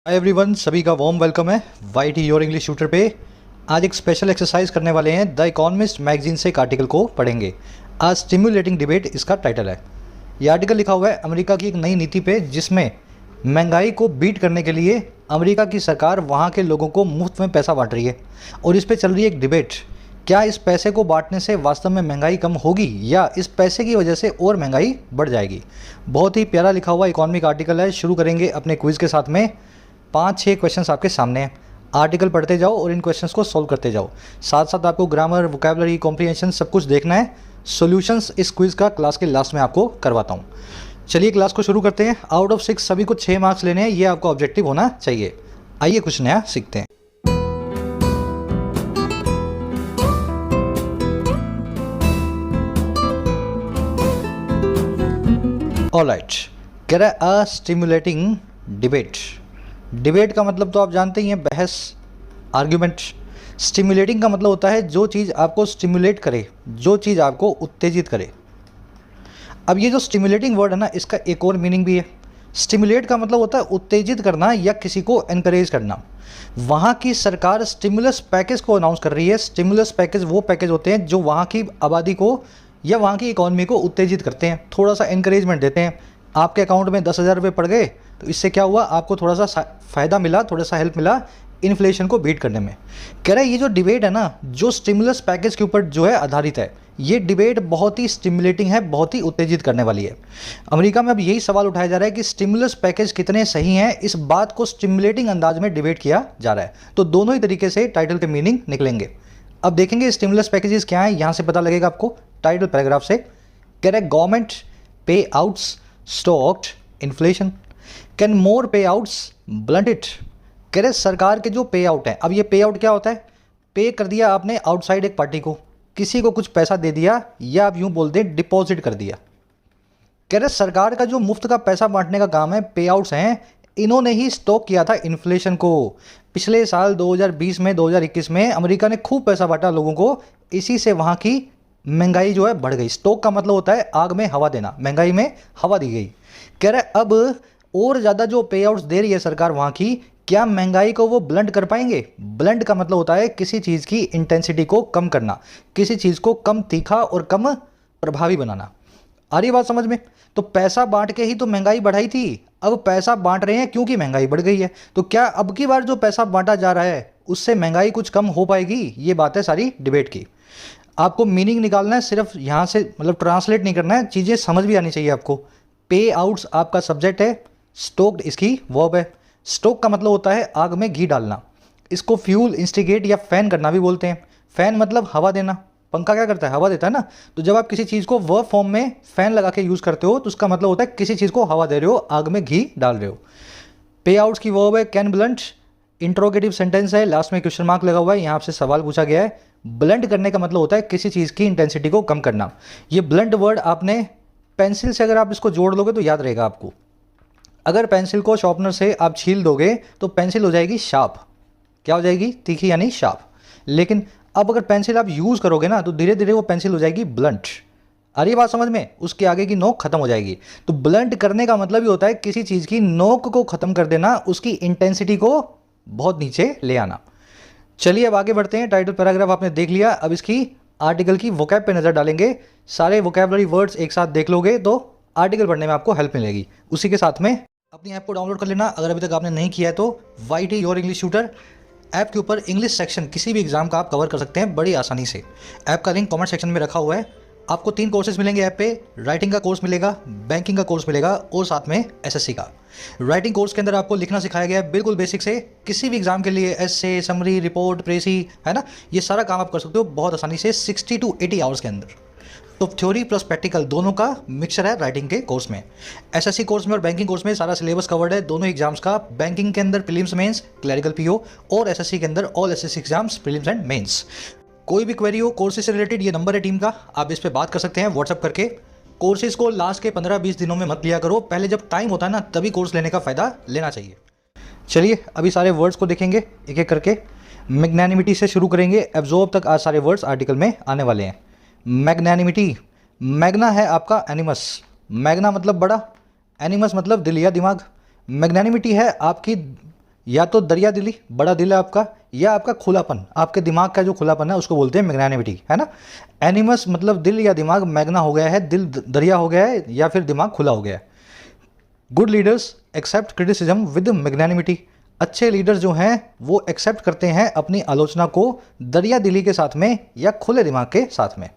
हाय everyone, सभी का warm welcome है Y T your English Shooter पे। आज एक स्पेशल एक्सरसाइज करने वाले हैं। द इकोनॉमिस्ट मैगजीन से एक आर्टिकल को पढ़ेंगे। आज स्टिमुलेटिंग डिबेट इसका टाइटल है। ये आर्टिकल लिखा हुआ है अमेरिका की एक नई नीति पे, जिसमें महंगाई को बीट करने के लिए अमेरिका की सरकार वहाँ के लोगों को मुफ्त में पैसा बांट रही है और इस पर चल रही है एक डिबेट। क्या इस पैसे को बांटने से वास्तव में महंगाई कम होगी या इस पैसे की वजह से और महंगाई बढ़ जाएगी। बहुत ही प्यारा लिखा हुआ इकोनॉमिक आर्टिकल है। शुरू करेंगे अपने क्विज़ के साथ में। 5-6 क्वेश्चंस आपके सामने हैं। आर्टिकल पढ़ते जाओ और इन क्वेश्चंस को सॉल्व करते जाओ। साथ साथ आपको ग्रामर, वोकैबुलरी, कॉम्प्रिहेंशन सब कुछ देखना है। सॉल्यूशंस इस क्विज़ का क्लास के लास्ट में आपको करवाता हूँ। चलिए क्लास को शुरू करते हैं। आउट ऑफ 6 सभी को 6 मार्क्स लेने हैं, ये आपका ऑब्जेक्टिव होना चाहिए। आइए कुछ नया सीखते हैं। ऑलराइट, कह रहा है अ स्टिमुलेटिंग डिबेट। डिबेट का मतलब तो आप जानते ही हैं, बहस, आर्ग्यूमेंट। स्टिमुलेटिंग का मतलब होता है जो चीज़ आपको स्टिमुलेट करे, जो चीज़ आपको उत्तेजित करे। अब ये जो स्टिमुलेटिंग वर्ड है ना, इसका एक और मीनिंग भी है। स्टिमुलेट का मतलब होता है उत्तेजित करना या किसी को एनकरेज करना। वहाँ की सरकार स्टिमुलस पैकेज को अनाउंस कर रही है। स्टिमुलस पैकेज वो पैकेज होते हैं जो वहाँ की आबादी को या वहाँ की इकॉनमी को उत्तेजित करते हैं, थोड़ा सा एनकरेजमेंट देते हैं। आपके अकाउंट में 10,000 रुपये पड़ गए तो इससे क्या हुआ, आपको थोड़ा सा फ़ायदा मिला, थोड़ा सा हेल्प मिला इन्फ्लेशन को बीट करने में। कह रहा है ये जो डिबेट है ना, जो स्टिमुलस पैकेज के ऊपर जो है आधारित है, ये डिबेट बहुत ही स्टिमुलेटिंग है, बहुत ही उत्तेजित करने वाली है। अमेरिका में अब यही सवाल उठाया जा रहा है कि स्टिमुलस पैकेज कितने सही हैं। इस बात को स्टिमुलेटिंग अंदाज में डिबेट किया जा रहा है। तो दोनों ही तरीके से टाइटल के मीनिंग निकलेंगे। अब देखेंगे स्टिमुलस पैकेजेस क्या हैं, यहाँ से पता लगेगा आपको टाइटल पैराग्राफ से। कह रहा है गवर्नमेंट पे आउट्स स्टॉक्ड इन्फ्लेशन, कैन मोर पे आउट्स ब्लंट इट। कह रहे सरकार के जो पे आउट हैं, अब ये पे आउट क्या होता है, पे कर दिया आपने आउटसाइड एक पार्टी को, किसी को कुछ पैसा दे दिया, या आप यूं बोल दें डिपॉजिट कर दिया। कह रहे सरकार का जो मुफ्त का पैसा बांटने का काम है, पे आउट्स हैं, इन्होंने ही स्टॉक किया था इन्फ्लेशन को। पिछले साल 2020 में, 2021 में अमेरिका ने खूब पैसा बांटा लोगों को, इसी से वहाँ की महंगाई जो है बढ़ गई। स्टॉक का मतलब होता है आग में हवा देना, महंगाई में हवा दी गई। कह रहे अब और ज़्यादा जो पे आउट्स दे रही है सरकार वहाँ की, क्या महंगाई को वो ब्लंट कर पाएंगे। ब्लंट का मतलब होता है किसी चीज़ की इंटेंसिटी को कम करना, किसी चीज़ को कम तीखा और कम प्रभावी बनाना। आ रही बात समझ में। तो पैसा बांट के ही तो महंगाई बढ़ाई थी, अब पैसा बांट रहे हैं क्योंकि महंगाई बढ़ गई है। तो क्या अब की बार जो पैसा बांटा जा रहा है उससे महंगाई कुछ कम हो पाएगी, ये बात है सारी डिबेट की। आपको मीनिंग निकालना है, सिर्फ यहाँ से मतलब ट्रांसलेट नहीं करना है, चीज़ें समझ भी आनी चाहिए आपको। पे आउट्स आपका सब्जेक्ट है, स्टोक्ड इसकी वर्ब है। स्टोक का मतलब होता है आग में घी डालना। इसको फ्यूल, इंस्टिगेट या फैन करना भी बोलते हैं। फैन मतलब हवा देना। पंखा क्या करता है, हवा देता है ना। तो जब आप किसी चीज़ को वर्ब फॉर्म में फैन लगा के यूज़ करते हो तो उसका मतलब होता है किसी चीज़ को हवा दे रहे हो, आग में घी डाल रहे हो। पे आउट्स की वर्ब है कैन ब्लंट। इंट्रोगेटिव सेंटेंस है, लास्ट में क्वेश्चन मार्क लगा हुआ है, यहाँ आपसे सवाल पूछा गया है। ब्लंट करने का मतलब होता है किसी चीज़ की इंटेंसिटी को कम करना। ये ब्लंट वर्ड आपने पेंसिल से अगर आप इसको जोड़ लोगे तो याद रहेगा आपको। अगर पेंसिल को शॉर्पनर से आप छील दोगे तो पेंसिल हो जाएगी शार्प। क्या हो जाएगी, तीखी यानी शार्प। लेकिन अब अगर पेंसिल आप यूज़ करोगे ना तो धीरे धीरे वो पेंसिल हो जाएगी ब्लंट। आ रही बात समझ में, उसके आगे की नोक खत्म हो जाएगी। तो ब्लंट करने का मतलब ही होता है किसी चीज़ की नोक को ख़त्म कर देना, उसकी इंटेंसिटी को बहुत नीचे ले आना। चलिए अब आगे बढ़ते हैं। टाइटल पैराग्राफ आपने देख लिया, अब इसकी आर्टिकल की वोकैब पे नज़र डालेंगे। सारे वोकैबुलरी वर्ड्स एक साथ देख लोगे तो आर्टिकल पढ़ने में आपको हेल्प मिलेगी। उसी के साथ में अपनी ऐप को डाउनलोड कर लेना, अगर अभी तक आपने नहीं किया है तो। Y T your English Shooter app के ऊपर इंग्लिश सेक्शन किसी भी एग्जाम का आप कवर कर सकते हैं बड़ी आसानी से। ऐप का लिंक कमेंट सेक्शन में रखा हुआ है। आपको 3 कोर्सेज मिलेंगे ऐप पे। राइटिंग का कोर्स मिलेगा, बैंकिंग का कोर्स मिलेगा और साथ में एसएससी का। राइटिंग कोर्स के अंदर आपको लिखना सिखाया गया है बिल्कुल बेसिक से, किसी भी एग्जाम के लिए एसे, समरी, रिपोर्ट, प्रेसी, है ना, ये सारा काम आप कर सकते हो बहुत आसानी से 60 to 80 आवर्स के अंदर। तो थ्योरी प्लस प्रैक्टिकल दोनों का मिक्सचर है राइटिंग के कोर्स में। एसएससी कोर्स में और बैंकिंग कोर्स में सारा सिलेबस कवर्ड है दोनों एग्जाम्स का। बैंकिंग के अंदर प्रीलिम्स, मेंस, क्लरिकल पीओ, और एसएससी के अंदर all SSC exams, prelims and mains. कोई भी क्वेरी हो कोर्सेज से रिलेटेड, ये नंबर है टीम का, आप इस पर बात कर सकते हैं व्हाट्सअप करके। कोर्सेज को लास्ट के 15-20 दिनों में मत लिया करो, पहले जब टाइम होता है ना तभी कोर्स लेने का फ़ायदा लेना चाहिए। चलिए अभी सारे वर्ड्स को देखेंगे एक एक करके। मैग्नैनिमिटी से शुरू करेंगे, एब्जॉर्ब तक आज सारे वर्ड्स आर्टिकल में आने वाले हैं। मैग्नैनिमिटी, मैग्ना है आपका एनिमस। मैग्ना मतलब बड़ा, एनिमस मतलब दिल या दिमाग। मैग्नैनिमिटी है आपकी या तो दरिया दिली, बड़ा दिल है आपका, या आपका खुलापन, आपके दिमाग का जो खुलापन है उसको बोलते हैं मैग्नानिमिटी, है ना। एनिमस मतलब दिल या दिमाग, मैग्ना हो गया है दिल, दरिया हो गया है, या फिर दिमाग खुला हो गया है। Good leaders accept criticism with magnanimity, अच्छे लीडर जो हैं वो एक्सेप्ट करते हैं अपनी आलोचना को दरिया दिली के साथ में या खुले दिमाग के साथ में।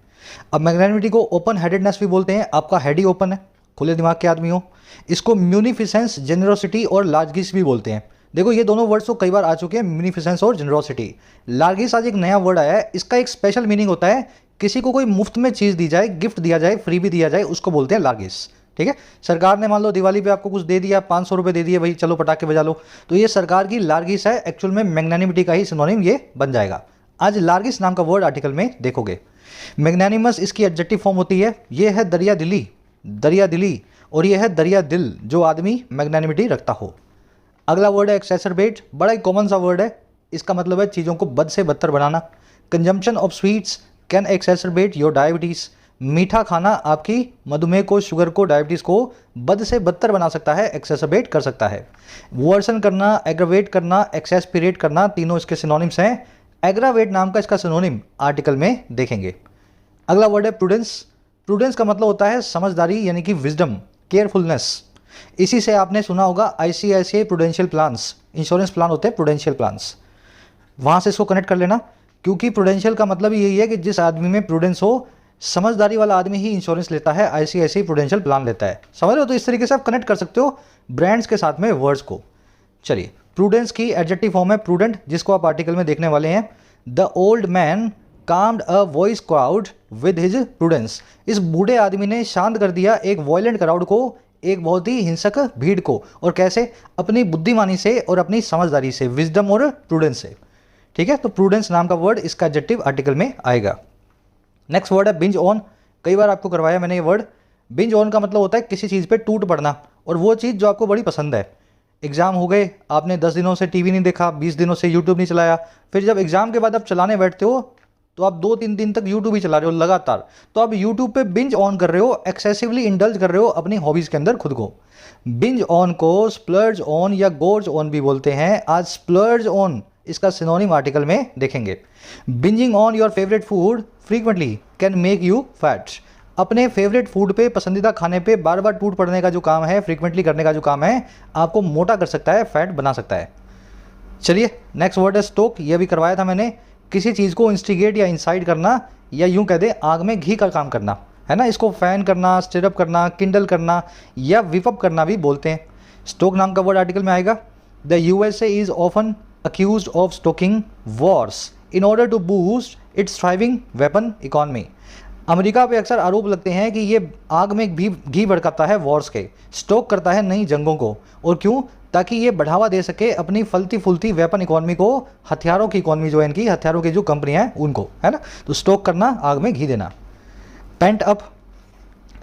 अब मैग्नानिमिटी को ओपन हेडेडनेस भी बोलते हैं, आपका हेड ही ओपन है, खुले दिमाग के आदमी हो। इसको म्यूनिफिसेंस, जेनरोसिटी और लार्जिस भी बोलते हैं। देखो ये दोनों वर्ड्स तो कई बार आ चुके हैं, म्यूनिफिसेंस और जेनरोसिटी। लार्जिस आज एक नया वर्ड आया है, इसका एक स्पेशल मीनिंग होता है किसी को कोई मुफ्त में चीज़ दी जाए, गिफ्ट दिया जाए, फ्री भी दिया जाए, उसको बोलते हैं लार्जिस। ठीक है, सरकार ने मान लो दिवाली पे आपको कुछ दे दिया, 500 रुपये दे दिए, भाई चलो पटाखे बजा लो, तो ये सरकार की लार्जिस है, एक्चुअल में मैग्नानिमिटी का ही सिनोनिम ये बन जाएगा। आज लार्जिस नाम का वर्ड आर्टिकल में देखोगे। मैग्नानिमस इसकी एडजेक्टिव फॉर्म होती है, ये है दरिया दिली, दरिया दिली, और ये है दरिया दिल, जो आदमी मैग्नानिमिटी रखता हो। अगला वर्ड है एक्सैसरबेट, बड़ा ही कॉमन सा वर्ड है, इसका मतलब है चीज़ों को बद से बदतर बनाना। Consumption of sweets can exacerbate your diabetes, मीठा खाना आपकी मधुमेह को, शुगर को, डायबिटीज़ को बद से बदतर बना सकता है, एक्सैसरबेट कर सकता है। वर्सन करना, एग्रावेट करना, एक्सैस्पिरेट करना, तीनों इसके सिनोनिम्स हैं। एग्रावेट नाम का इसका सिनोनिम आर्टिकल में देखेंगे। अगला वर्ड है प्रूडेंस, प्रूडेंस का मतलब होता है समझदारी यानी कि विजडम, केयरफुलनेस। इसी से आपने सुना होगा ICICI prudential plans, insurance plan होते हैं प्रूडेंशियल प्लान्स, वहाँ से इसको कनेक्ट कर लेना, क्योंकि प्रूडेंशियल का मतलब यही है कि जिस आदमी में प्रूडेंस हो, समझदारी वाला आदमी ही इंश्योरेंस लेता है, आईसीआईसीआई प्रूडेंशियल प्लान लेता है। समझ रहे हो, तो इस तरीके से आप कनेक्ट कर सकते हो ब्रांड्स के साथ में वर्ड्स को। चलिए, प्रूडेंस की एडजेक्टिव फॉर्म है प्रूडेंट, जिसको आप आर्टिकल में देखने वाले हैं। The old man calmed a voice crowd with his prudence, इस बूढ़े आदमी ने शांत कर दिया एक वॉयलेंट क्राउड को, एक बहुत ही हिंसक भीड़ को, और कैसे? अपनी बुद्धिमानी से और अपनी समझदारी से, विजडम और प्रूडेंस से। ठीक है, तो प्रूडेंस नाम का वर्ड इसका एडजेक्टिव आर्टिकल में आएगा। नेक्स्ट वर्ड है बिंज ऑन, कई बार आपको करवाया मैंने ये वर्ड। बिंज ऑन का मतलब होता है किसी चीज़ पे टूट पड़ना, और वो चीज़ जो आपको बड़ी पसंद है। एग्ज़ाम हो गए, आपने 10 दिनों से टीवी नहीं देखा, 20 दिनों से यूट्यूब नहीं चलाया, फिर जब एग्ज़ाम के बाद आप चलाने बैठते हो तो आप 2-3 दिन तक यूट्यूब ही चला रहे हो लगातार, तो आप यूट्यूब पे बिंज ऑन कर रहे हो, एक्सेसिवली इंडल्ज कर रहे हो अपनी हॉबीज़ के अंदर खुद को। बिंज ऑन को स्प्लर्ज ऑन या गोर्ज ऑन भी बोलते हैं। आज स्प्लर्ज ऑन इसका सिनोनिम आर्टिकल में देखेंगे। Bingeing on your favourite food frequently can make you fat, अपने फेवरेट फूड पे, पसंदीदा खाने पे बार बार टूट पड़ने का जो काम है, फ्रीक्वेंटली करने का जो काम है, आपको मोटा कर सकता है, फैट बना सकता है। चलिए, नेक्स्ट वर्ड है स्टोक, ये भी करवाया था मैंने। किसी चीज़ को इंस्टिगेट या इंसाइट करना, या यूं कह दे आग में घी का काम करना, है ना। इसको फैन करना, स्टिरअप करना, किंडल करना या विपअप करना भी बोलते हैं। स्टोक नाम का वर्ड आर्टिकल में आएगा। The USA is often accused of stoking wars in order to boost its thriving weapon economy, America पे अक्सर आरोप लगते हैं कि ये आग में घी भड़काता है वॉर्स के, स्टोक करता है नई जंगों को, और क्यों? ताकि ये बढ़ावा दे सके अपनी फलती फूलती वेपन इकॉनमी को, हथियारों की इकॉनमी जो है इनकी, हथियारों की जो कंपनियां हैं उनको, है ना। तो स्टोक करना, आग में घी देना। पेंट अप,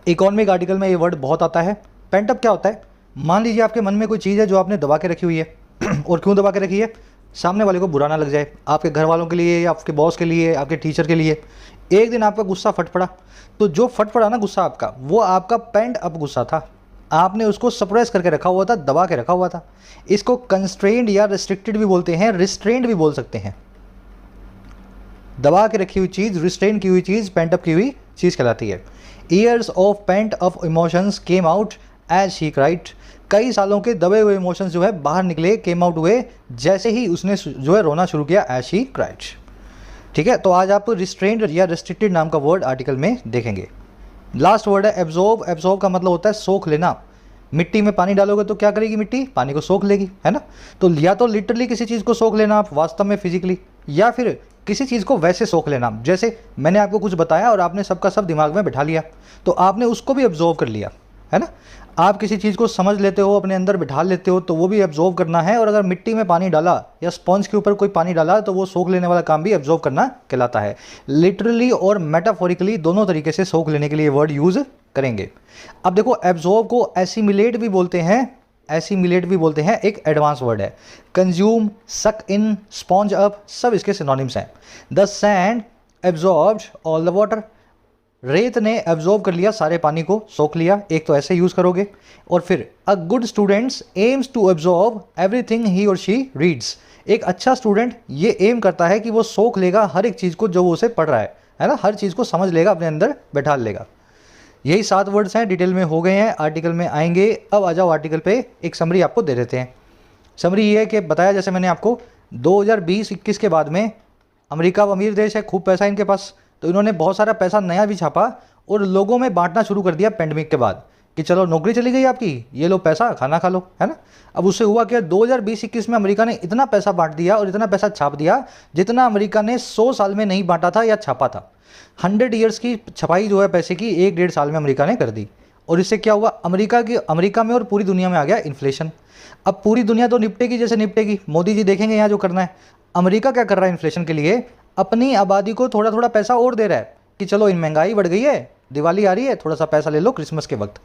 इकॉनमिक आर्टिकल में ये वर्ड बहुत आता है। पेंट अप क्या होता है? मान लीजिए आपके मन में कोई चीज़ है जो आपने दबा के रखी हुई है और क्यों दबा के रखी है? सामने वाले को बुरा ना लग जाए, आपके घर वालों के लिए, या आपके बॉस के लिए, आपके टीचर के लिए। एक दिन आपका गुस्सा फट पड़ा, तो जो फट पड़ा ना गुस्सा आपका, वो आपका पेंट अप गुस्सा था, आपने उसको सप्रेस करके रखा हुआ था, दबा के रखा हुआ था। इसको कंस्ट्रेंड या रिस्ट्रिक्टेड भी बोलते हैं, रिस्ट्रेंड भी बोल सकते हैं। दबा के रखी हुई चीज़, रिस्ट्रेन की हुई चीज़, पेंट अप की हुई चीज़ कहलाती है। Years of pent up emotions came out as she cried, कई सालों के दबे हुए इमोशंस जो है बाहर निकले, केम आउट हुए जैसे ही उसने जो है रोना शुरू किया, एज शी क्राइड। ठीक है, तो आज आप रिस्ट्रेंड या रिस्ट्रिक्टेड नाम का वर्ड आर्टिकल में देखेंगे। लास्ट वर्ड है एब्जॉर्ब, एब्जॉर्ब का मतलब होता है सोख लेना। मिट्टी में पानी डालोगे तो क्या करेगी मिट्टी? पानी को सोख लेगी, है ना। तो या तो लिटरली किसी चीज़ को सोख लेना आप, वास्तव में फिजिकली, या फिर किसी चीज़ को वैसे सोख लेना, जैसे मैंने आपको कुछ बताया और आपने सबका सब दिमाग में बिठा लिया, तो आपने उसको भी एब्जॉर्ब कर लिया, है ना। आप किसी चीज़ को समझ लेते हो, अपने अंदर बिठा लेते हो, तो वो भी एब्जॉर्ब करना है। और अगर मिट्टी में पानी डाला या स्पॉन्ज के ऊपर कोई पानी डाला, तो वो सोख लेने वाला काम भी एब्जॉर्ब करना कहलाता है। लिटरली और मेटाफोरिकली दोनों तरीके से सोख लेने के लिए वर्ड यूज़ करेंगे। अब देखो, एब्जॉर्ब को एसिमिलेट भी बोलते हैं, एसिमिलेट भी बोलते हैं, एक एडवांस वर्ड है। कंज्यूम, सक इन, स्पॉन्ज अप, सब इसके सिनोनिम्स हैं। The sand absorbed all the water, रेत ने एब्जॉर्ब कर लिया सारे पानी को, सोख लिया, एक तो ऐसे यूज़ करोगे। और फिर a good students aims to absorb everything ही और शी रीड्स। एक अच्छा स्टूडेंट ये एम करता है कि वो सोख लेगा हर एक चीज़ को जो वो उसे पढ़ रहा है ना, हर चीज़ को समझ लेगा, अपने अंदर बैठा लेगा। यही 7 वर्ड्स हैं, डिटेल में हो गए हैं, आर्टिकल में आएंगे। अब आ जाओ आर्टिकल पे, एक समरी आपको दे देते हैं। समरी ये है कि बताया जैसे मैंने आपको 2020-21 के बाद में अमेरिका अमीर देश है, खूब पैसा इनके पास, तो इन्होंने बहुत सारा पैसा नया भी छापा और लोगों में बांटना शुरू कर दिया पेंडेमिक के बाद कि चलो नौकरी चली गई आपकी, ये लो पैसा, खाना खा लो, है ना। अब उससे हुआ क्या, 2020-21 में अमेरिका ने इतना पैसा बांट दिया और इतना पैसा छाप दिया जितना अमेरिका ने 100 साल में नहीं बांटा था या छापा था। 100 ईयर्स की छपाई जो है पैसे की 1-1.5 साल में अमेरिका ने कर दी। और इससे क्या हुआ, अमेरिका में और पूरी दुनिया में आ गया इन्फ्लेशन। अब पूरी दुनिया तो निपटेगी जैसे निपटेगी, मोदी जी देखेंगे यहाँ जो करना है। अमेरिका क्या कर रहा है इन्फ्लेशन के लिए, अपनी आबादी को थोड़ा थोड़ा पैसा और दे रहा है कि चलो इन महंगाई बढ़ गई है, दिवाली आ रही है, थोड़ा सा पैसा ले लो क्रिसमस के वक्त।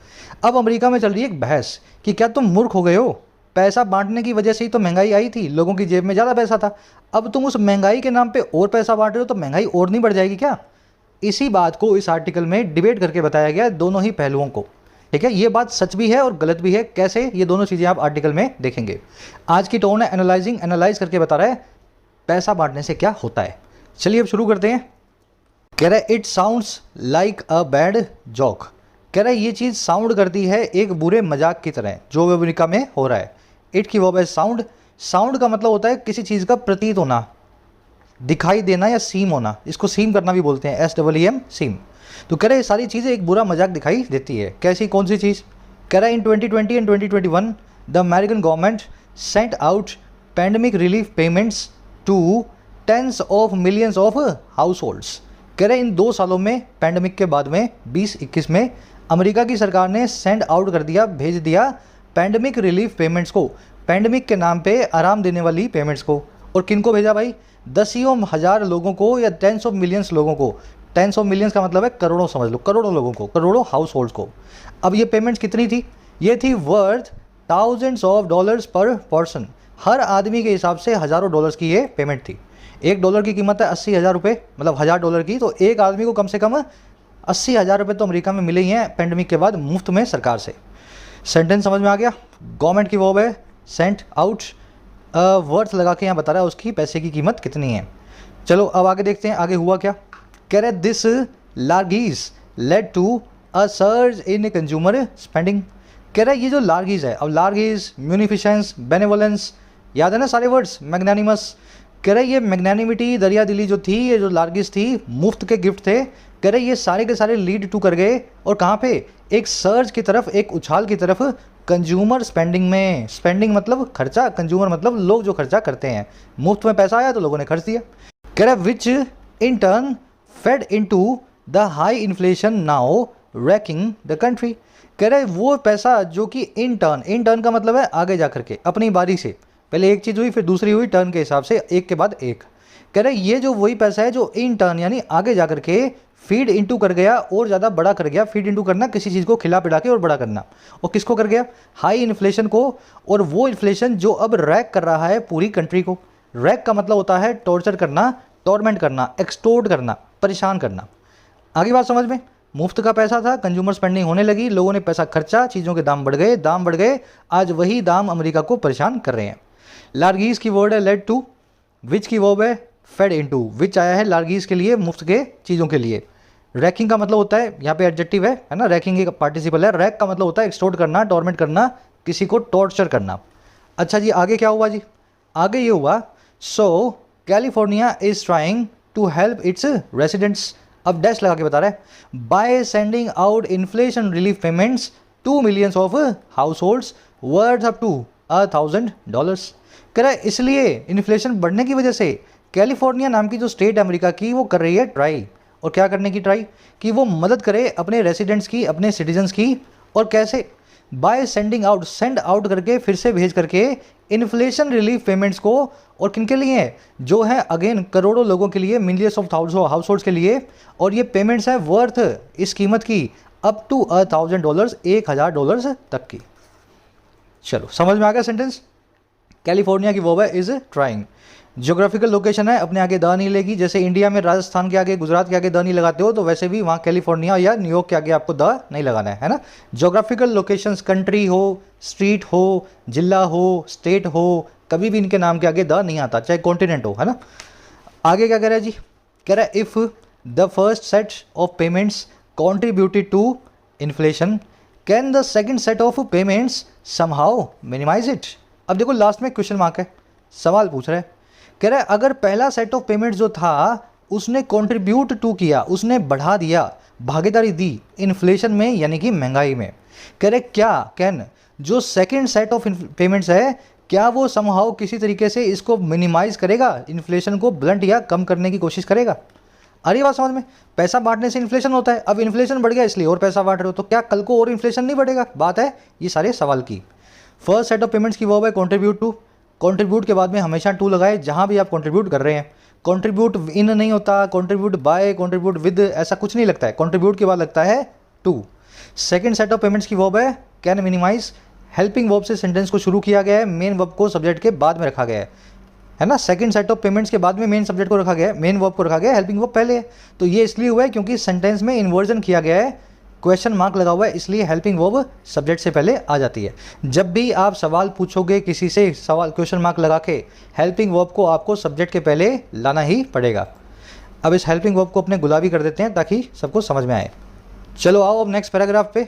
अब अमेरिका में चल रही है एक बहस कि क्या तुम मूर्ख हो गए हो, पैसा बांटने की वजह से ही तो महंगाई आई थी, लोगों की जेब में ज़्यादा पैसा था, अब तुम उस महंगाई के नाम पे और पैसा बांट रहे हो तो महंगाई और नहीं बढ़ जाएगी क्या। इसी बात को इस आर्टिकल में डिबेट करके बताया गया दोनों ही पहलुओं को। ठीक है, ये बात सच भी है और गलत भी है, कैसे, ये दोनों चीज़ें आप आर्टिकल में देखेंगे। आज की टोन है एनालाइजिंग, एनालाइज करके बता रहा है पैसा बांटने से क्या होता है। चलिए अब शुरू करते हैं। कह रहा है it sounds like a bad joke. कह रहा है ये चीज़ साउंड करती है एक बुरे मजाक की तरह जो अमेरिका में हो रहा है। इट की वर्ब है साउंड। साउंड का मतलब होता है किसी चीज़ का प्रतीत होना, दिखाई देना या सीम होना, इसको सीम करना भी बोलते हैं, SEEM, सीम। तो कह रहा है ये सारी चीज़ें एक बुरा मजाक दिखाई देती है। कैसी, कौन सी चीज़। कह रहा है in 2020 and 2021 the American government sent out pandemic relief payments to tens of millions of households. कह रहे हैं इन 2 सालों में, पैंडमिक के बाद में 2021 में अमेरिका की सरकार ने सेंड आउट कर दिया, भेज दिया पैंडमिक रिलीफ पेमेंट्स को, पैंडमिक के नाम पे आराम देने वाली पेमेंट्स को। और किन को भेजा भाई, दसियों हजार लोगों को या टेंस ऑफ मिलियंस लोगों को। टेंस ऑफ मिलियंस का मतलब है करोड़ों, समझ लो करोड़ों लोगों को, करोड़ों हाउस होल्ड्स को। अब ये पेमेंट्स कितनी थी, ये थी worth thousands of dollars per person, हर आदमी के हिसाब से हज़ारों डॉलर्स की ये पेमेंट थी। $1 की कीमत है 80,000 रुपये, मतलब $1000 की, तो एक आदमी को कम से कम 80,000 रुपये तो अमेरिका में मिले ही हैं पेंडेमिक के बाद मुफ्त में सरकार से। सेंटेंस समझ में आ गया। गवर्नमेंट की वर्ब है सेंट आउट, वर्थ लगा के यहाँ बता रहा है उसकी पैसे की कीमत कितनी है। चलो अब आगे देखते हैं आगे हुआ क्या। कह रहे this largesse led to a surge in consumer spending. कह रहा है ये जो लार्गीज है, अब लार्गीज, म्यूनिफिशेंस, बेनेवोलेंस, याद है ना सारे वर्ड्स, मैग्नानिमस। कह रहे ये मैग्नानिमिटी, दरिया दिली जो थी, ये जो लार्गीज थी, मुफ्त के गिफ्ट थे। कह रहे ये सारे के सारे लीड टू कर गए और कहाँ पे, एक सर्ज की तरफ, एक उछाल की तरफ कंज्यूमर स्पेंडिंग में। स्पेंडिंग मतलब खर्चा, कंज्यूमर मतलब लोग जो खर्चा करते हैं। मुफ्त में पैसा आया तो लोगों ने खर्च दिया। कह रहा which in turn fed into the high inflation now racking the country. कह रहे वो पैसा जो कि इन टर्न का मतलब है आगे जा करके, अपनी बारी से, पहले एक चीज़ हुई फिर दूसरी हुई, टर्न के हिसाब से एक के बाद एक। कह रहे ये जो वही पैसा है जो इन टर्न यानी आगे जा करके फीड इनटू कर गया और ज़्यादा बड़ा कर गया। फीड इनटू करना, किसी चीज़ को खिला पिला के और बड़ा करना। और किसको कर गया, हाई इन्फ्लेशन को। और वो इन्फ्लेशन जो अब रैक कर रहा है पूरी कंट्री को। रैक का मतलब होता है टॉर्चर करना, टॉर्मेंट करना, एक्सटोर्ट करना, परेशान करना। आगे बात समझ में। मुफ्त का पैसा था, कंज्यूमर स्पेंडिंग होने लगी, लोगों ने पैसा खर्चा, चीज़ों के दाम बढ़ गए, आज वही दाम अमेरिका को परेशान कर रहे हैं। लार्गीज की वर्ड है लेड टू, विच की वर्ब है फेड इनटू, विच आया है लार्गीज के लिए, मुफ्त के चीज़ों के लिए। रैकिंग का मतलब होता है, यहाँ पे एडजेक्टिव है ना, रैकिंग एक पार्टिसिपल है। रैक का मतलब होता है एक्सटोर्ट करना, टॉर्मेंट करना, किसी को टॉर्चर करना। अच्छा जी आगे क्या हुआ जी, आगे ये हुआ so California is trying to help its residents. अब डैश लगा के बता रहा है by sending out inflation relief payments to millions of households worth up to $1,000। कह रहा है इसलिए इन्फ्लेशन बढ़ने की वजह से कैलिफोर्निया नाम की जो स्टेट अमेरिका की वो कर रही है ट्राई। और क्या करने की ट्राई, कि वो मदद करे अपने रेसिडेंट्स की, अपने सिटीजन्स की। और कैसे, bye sending out, send out करके, फिर से भेज करके इन्फ्लेशन रिलीफ पेमेंट्स को। और किन के लिए, जो है अगेन करोड़ों लोगों के लिए, मिलियंस ऑफ हाउस होल्ड्स के लिए। और ये पेमेंट्स है वर्थ, इस कीमत की अप टू $1,000, $1,000 तक की। चलो समझ में आ गया सेंटेंस। कैलिफोर्निया की वर्ब है इज ट्राइंग। ज्योग्राफिकल लोकेशन है, अपने आगे द नहीं लेगी। जैसे इंडिया में राजस्थान के आगे, गुजरात के आगे द नहीं लगाते हो, तो वैसे भी वहाँ कैलिफोर्निया या न्यूयॉर्क के आगे आपको द नहीं लगाना है ना। ज्योग्राफिकल लोकेशंस कंट्री हो, स्ट्रीट हो, जिला हो, स्टेट हो, कभी भी इनके नाम के आगे द नहीं आता, चाहे कॉन्टिनेंट हो, है ना। आगे क्या कह रहा है जी, कह रहा है if the first set of payments contributed to inflation can the second set of payments somehow minimize it. अब देखो लास्ट में क्वेश्चन मार्क है, सवाल पूछ रहा है, कह रहा है अगर पहला सेट ऑफ पेमेंट जो था उसने कंट्रीब्यूट टू किया, उसने बढ़ा दिया, भागीदारी दी इन्फ्लेशन में यानी कि महंगाई में, कह रहे क्या कैन जो सेकंड सेट ऑफ पेमेंट्स है क्या वो समहाउ किसी तरीके से इसको मिनिमाइज करेगा, इन्फ्लेशन को ब्लंट या कम करने की कोशिश करेगा। अरे बात समझ में, पैसा बांटने से इन्फ्लेशन होता है, अब इन्फ्लेशन बढ़ गया इसलिए और पैसा बांट रहे हो, तो क्या कल को और इन्फ्लेशन नहीं बढ़ेगा, बात है ये सारे सवाल की। फर्स्ट सेट ऑफ पेमेंट्स की वर्ब है कंट्रीब्यूट टू, कंट्रीब्यूट के बाद में हमेशा टू लगाए जहाँ भी आप कंट्रीब्यूट कर रहे हैं। कंट्रीब्यूट इन नहीं होता, कंट्रीब्यूट बाय, कंट्रीब्यूट विद, ऐसा कुछ नहीं लगता है, कंट्रीब्यूट के बाद लगता है to. Second set of payments की वर्ब है कैन मिनिमाइज, हेल्पिंग वर्ब से सेंटेंस को शुरू किया गया है, मेन वर्ब को सब्जेक्ट के बाद में रखा गया है ना। सेकंड सेट ऑफ पेमेंट्स के बाद में मेन सब्जेक्ट को रखा गया है, मेन वर्ब को रखा गया है, हेल्पिंग वर्ब पहले है। तो ये इसलिए हुआ है क्योंकि सेंटेंस में इन्वर्जन किया गया है, क्वेश्चन मार्क लगा हुआ है, इसलिए हेल्पिंग वर्ब सब्जेक्ट से पहले आ जाती है। जब भी आप सवाल पूछोगे किसी से, सवाल क्वेश्चन मार्क लगा के, हेल्पिंग वर्ब को आपको सब्जेक्ट के पहले लाना ही पड़ेगा। अब इस हेल्पिंग वर्ब को अपने गुलाबी कर देते हैं ताकि सबको समझ में आए। चलो आओ अब नेक्स्ट पैराग्राफ पे,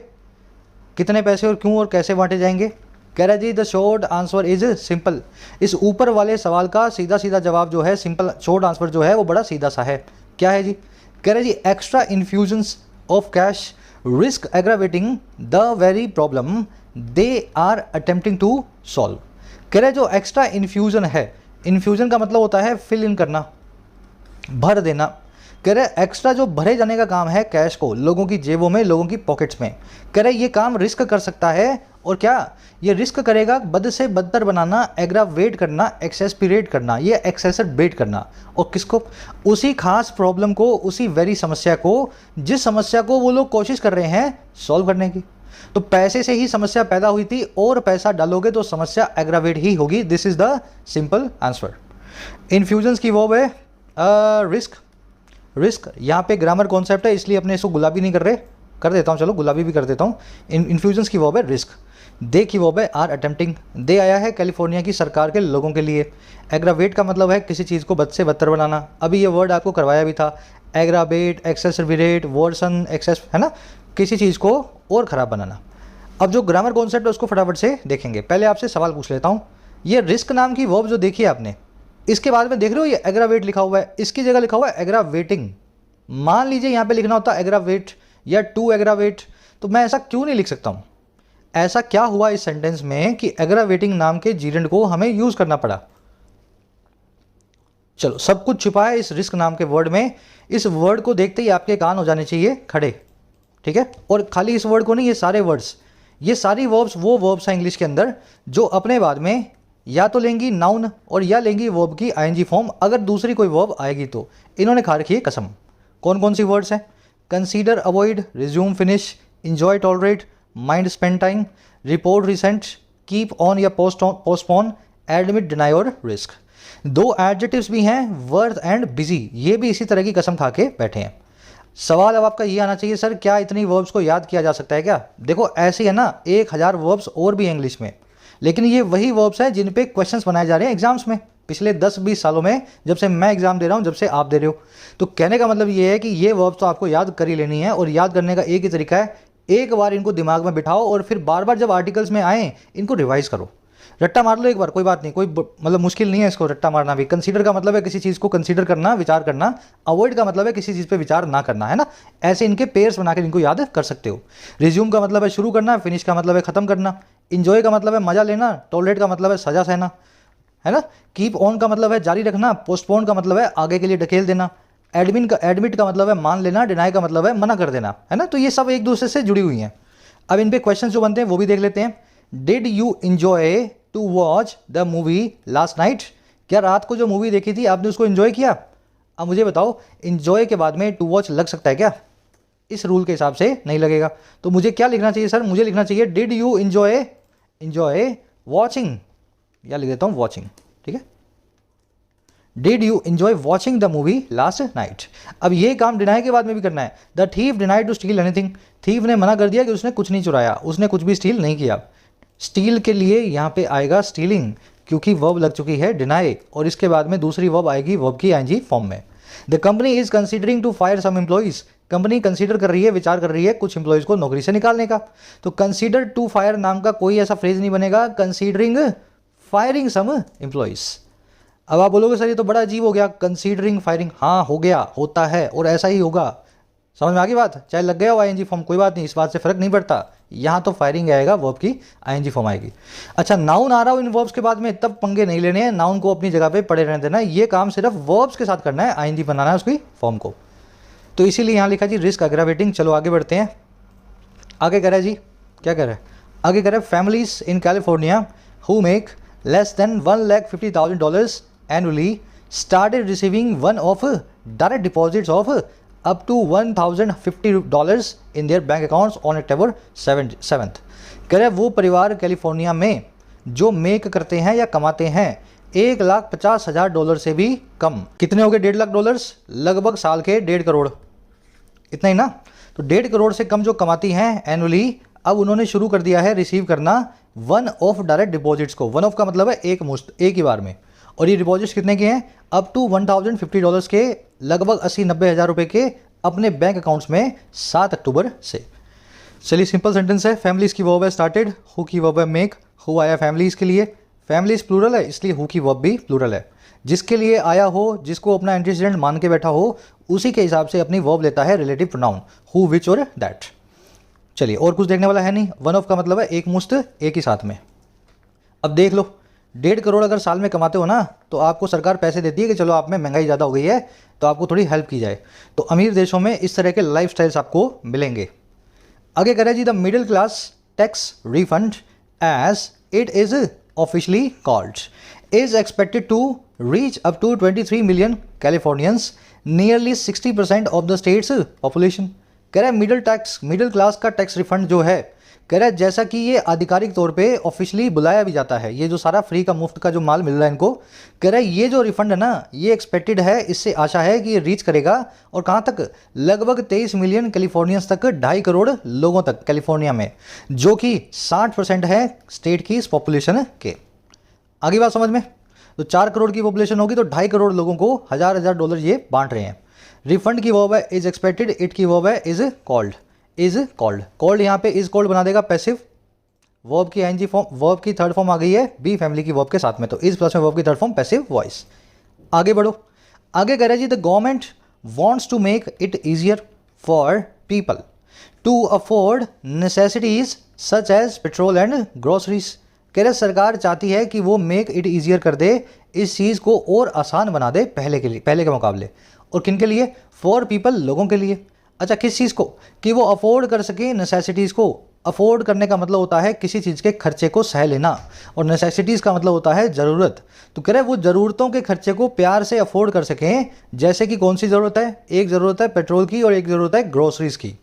कितने पैसे और क्यों और कैसे बांटे जाएंगे। कह रहा जी the short answer is simple, इस ऊपर वाले सवाल का सीधा सीधा जवाब जो है, सिंपल शॉर्ट आंसर जो है वो बड़ा सीधा सा है। क्या है जी, कह रहा जी extra infusions of cash risk aggravating the very problem they are attempting to solve. कह रहे जो एक्स्ट्रा इन्फ्यूजन है, इन्फ्यूजन का मतलब होता है फिल इन करना, भर देना। कह रहे एक्स्ट्रा जो भरे जाने का काम है कैश को लोगों की जेबों में, लोगों की पॉकेट्स में, कह रहे ये काम रिस्क कर सकता है। और क्या ये रिस्क करेगा, बद से बदतर बनाना, एग्रावेट करना, एक्सेस्पिरेट करना, ये एक्सेसरबेट करना। और किसको, उसी खास प्रॉब्लम को, उसी वेरी समस्या को, जिस समस्या को वो लोग कोशिश कर रहे हैं सॉल्व करने की। तो पैसे से ही समस्या पैदा हुई थी और पैसा डालोगे तो समस्या एग्रावेट ही होगी। This is the simple answer. Infusions की वर्ब है रिस्क, रिस्क यहाँ पे ग्रामर कॉन्सेप्ट है इसलिए अपने इसको गुलाबी नहीं कर रहे, कर देता हूँ, चलो गुलाबी भी कर देता हूँ। इन्फ्यूजन्स की वर्ब है रिस्क, दे की वर्ब है आर अटेम्प्टिंग, दे आया है कैलिफोर्निया की सरकार के लोगों के लिए। एग्रावेट का मतलब है किसी चीज़ को बद से बदतर बनाना, अभी ये वर्ड आपको करवाया भी था, एग्रावेट, एक्सेसरबेट, वर्सन, एक्सेस, है ना, किसी चीज़ को और ख़राब बनाना। अब जो ग्रामर कॉन्सेप्ट है उसको फटाफट से देखेंगे। पहले आपसे सवाल पूछ लेता हूँ, ये रिस्क नाम की वर्ब जो देखी है आपने, इसके बाद में देख रहे हो ये एग्रावेट लिखा हुआ है, इसकी जगह लिखा हुआ है एग्रावेटिंग। मान लीजिए यहाँ पे लिखना होता है एग्रावेट या टू एग्रावेट, तो मैं ऐसा क्यों नहीं लिख सकता हूँ। ऐसा क्या हुआ इस सेंटेंस में कि एग्रावेटिंग नाम के जीरेंड को हमें यूज करना पड़ा। चलो सब कुछ छुपा है इस रिस्क नाम के वर्ड में। इस वर्ड को देखते ही आपके कान हो जाने चाहिए खड़े, ठीक है। और खाली इस वर्ड को नहीं, ये सारे वर्ड्स, ये सारी वर्ब्स वो वर्ब्स हैं इंग्लिश के अंदर जो अपने बाद में या तो लेंगी नाउन और या लेंगी वर्ब की आईएनजी फॉर्म, अगर दूसरी कोई वर्ब आएगी तो। इन्होंने खा रखी है कसम। कौन कौन सी वर्ड्स हैं, consider, avoid, resume, finish, enjoy, tolerate, mind, spend time, report, recent, keep on या पोस्टपोन, एडमिट, डिनाई और रिस्क। दो एडजेक्टिव्स भी हैं, वर्थ एंड बिजी, ये भी इसी तरह की कसम खा के बैठे हैं। सवाल अब आपका ये आना चाहिए, सर क्या इतनी वर्ब्स को याद किया जा सकता है क्या। देखो ऐसे है ना, 1000 वर्ब्स और भी इंग्लिश में, लेकिन ये वही वर्ब्स हैं जिन पे क्वेश्चंस बनाए जा रहे हैं एग्जाम्स में पिछले 10-20 सालों में, जब से मैं एग्जाम दे रहा हूँ, जब से आप दे रहे हो। तो कहने का मतलब ये है कि ये वर्ब्स तो आपको याद कर ही लेनी है, और याद करने का एक ही तरीका है, एक बार इनको दिमाग में बिठाओ और फिर बार बार जब आर्टिकल्स में आए इनको रिवाइज करो। रट्टा मार लो एक बार, कोई बात नहीं, कोई मतलब मुश्किल नहीं है इसको रट्टा मारना भी। कंसीडर का मतलब है किसी चीज़ को कंसीडर करना, विचार करना। अवॉइड का मतलब है किसी चीज़ पे विचार ना करना, है ना। ऐसे इनके पेयर्स बनाकर इनको याद कर सकते हो। रिज्यूम का मतलब है शुरू करना, फिनिश का मतलब है ख़त्म करना, इंजॉय का मतलब है मज़ा लेना, टॉलरेट का मतलब है सजा सहना, है ना। कीप ऑन का मतलब है जारी रखना, पोस्टपोन का मतलब है आगे के लिए ढकेल देना, एडमिट का मतलब है मान लेना, डिनाई का मतलब है मना कर देना, है ना। तो ये सब एक दूसरे से जुड़ी हुई हैं। अब इन पे क्वेश्चन जो बनते हैं वो भी देख लेते हैं। Did you enjoy to watch the movie last night, क्या रात को जो मूवी देखी थी आपने उसको एंजॉय किया। अब मुझे बताओ, एंजॉय के बाद में टू वॉच लग सकता है क्या। इस रूल के हिसाब से नहीं लगेगा। तो मुझे क्या लिखना चाहिए सर, मुझे लिखना चाहिए डिड यू इंजॉय वॉचिंग, या लिख देता हूँ वॉचिंग, ठीक है। Did you enjoy watching the movie last night. अब ये काम डिनाई के बाद में भी करना है। The thief denied to steal anything, thief ने मना कर दिया कि उसने कुछ नहीं चुराया, उसने कुछ भी स्टील नहीं किया। स्टील के लिए यहाँ पे आएगा स्टीलिंग, क्योंकि वर्ब लग चुकी है डिनाई, और इसके बाद में दूसरी वर्ब आएगी वर्ब की आईएनजी फॉर्म में। The company is considering to fire some employees, company consider कर रही है, विचार कर रही है कुछ एम्प्लॉइज को नौकरी से निकालने का। तो कंसीडर टू फायर नाम का कोई ऐसा फ्रेज नहीं बनेगा, कंसीडरिंग फायरिंग सम एम्प्लॉइज। अब आप बोलोगे सर ये तो बड़ा अजीब हो गया, कंसीडरिंग फायरिंग। हाँ हो गया, होता है और ऐसा ही होगा। समझ में आ गई बात, चाहे लग गया हो आईएनजी फॉर्म कोई बात नहीं, इस बात से फर्क नहीं पड़ता। यहाँ तो फायरिंग आएगा, वर्ब की आईएनजी फॉर्म आएगी। अच्छा नाउन आ रहा हो इन वर्ब्स के बाद में, तब पंगे नहीं लेने हैं, नाउन को अपनी जगह पे पड़े रहने देना है। ये काम सिर्फ वर्ब्स के साथ करना है, आईएनजी बनाना है उसकी फॉर्म को। तो इसीलिए यहाँ लिखा जी रिस्क अग्रावेटिंग। चलो आगे बढ़ते हैं। आगे कह रहा है जी, क्या कह रहा है आगे, कह रहा है families in California who make less than $1,50,000 annually started receiving one of direct deposits of up to $1,050 in their bank accounts on October 7th। कह रहे वो परिवार कैलिफोर्निया में जो मेक करते हैं या कमाते हैं $1,50,000 से भी कम, कितने हो गए $1.5 लाख, लगभग साल के 1.5 करोड़, इतना ही ना। तो 1.5 करोड़ से कम जो कमाती हैं एनुअली, अब उन्होंने शुरू कर दिया है रिसीव करना वन ऑफ डायरेक्ट डिपॉजिट्स को। वन ऑफ का मतलब है एक मुश्त, एक ही बार में। और ये डिपॉजिट्स कितने के हैं, अप टू $1,050 के, लगभग 80-90 हज़ार रुपये के अपने बैंक अकाउंट्स में 7 अक्टूबर से। चलिए सिंपल सेंटेंस है। फैमिलीज़ की वर्ब है स्टार्टेड, हु की वर्ब है मेक, हु आया फैमिलीज़ के लिए, फैमिलीज़ प्लूरल है इसलिए हु की वर्ब भी प्लूरल है। जिसके लिए आया हो, जिसको अपना एंटीसीडेंट मान के बैठा हो, उसी के हिसाब से अपनी वर्ब लेता है रिलेटिव प्रोनाउन, हु, विच और दैट। चलिए और कुछ देखने वाला है नहीं। वन ऑफ का मतलब है एक मुश्त, एक ही साथ में। अब देख लो 1.5 करोड़ अगर साल में कमाते हो ना, तो आपको सरकार पैसे देती है कि चलो आप में महंगाई ज़्यादा हो गई है तो आपको थोड़ी हेल्प की जाए। तो अमीर देशों में इस तरह के लाइफ स्टाइल्स आपको मिलेंगे। आगे कह रहे जी the middle class tax refund as it is officially called is expected to reach up to 23 million Californians, nearly 60% of the state's population. कह रहा है मिडिल क्लास का टैक्स रिफंड जो है, कह रहा है जैसा कि ये आधिकारिक तौर पे ऑफिशियली बुलाया भी जाता है, ये जो सारा फ्री का मुफ्त का जो माल मिल रहा है इनको, कह रहा है ये जो रिफंड है ना, ये एक्सपेक्टेड है, इससे आशा है कि ये रीच करेगा और कहाँ तक, लगभग 23 मिलियन कैलिफोर्नियंस तक, 2.5 करोड़ लोगों तक कैलिफोर्निया में, जो कि 60% है स्टेट की इस पॉपुलेशन के। आगे बात समझ में। तो 4 करोड़ की पॉपुलेशन होगी तो 2.5 करोड़ लोगों को $1,000 ये बांट रहे हैं। रिफंड की वर्ब है इज एक्सपेक्टेड, इट की वर्ब है is called, is called. Called यहाँ पे इज कॉल्ड बना देगा पैसिव, वर्ब की आईएनजी फॉर्म, वर्ब की थर्ड फॉर्म आ गई है बी फैमिली की वर्ब के साथ में, तो इज प्लस में वर्ब की थर्ड फॉर्म पैसिव वॉइस। आगे बढ़ो। आगे कह रहे जी the government wants to make it easier for people to afford necessities such as petrol and groceries. कह रहे सरकार चाहती है कि वो मेक इट ईजियर कर दे, इस चीज़ को और आसान बना दे पहले के मुकाबले। और किन के लिए, फॉर पीपल, लोगों के लिए। अच्छा किस चीज़ को, कि वो अफोर्ड कर सके नेसेसिटीज़ को। अफोर्ड करने का मतलब होता है किसी चीज़ के खर्चे को सह लेना, और नेसेसिटीज़ का मतलब होता है ज़रूरत। तो कह रहे वो ज़रूरतों के खर्चे को प्यार से अफोर्ड कर सकें। जैसे कि कौन सी ज़रूरत है, एक ज़रूरत है पेट्रोल की और एक ज़रूरत है ग्रोसरीज़ की।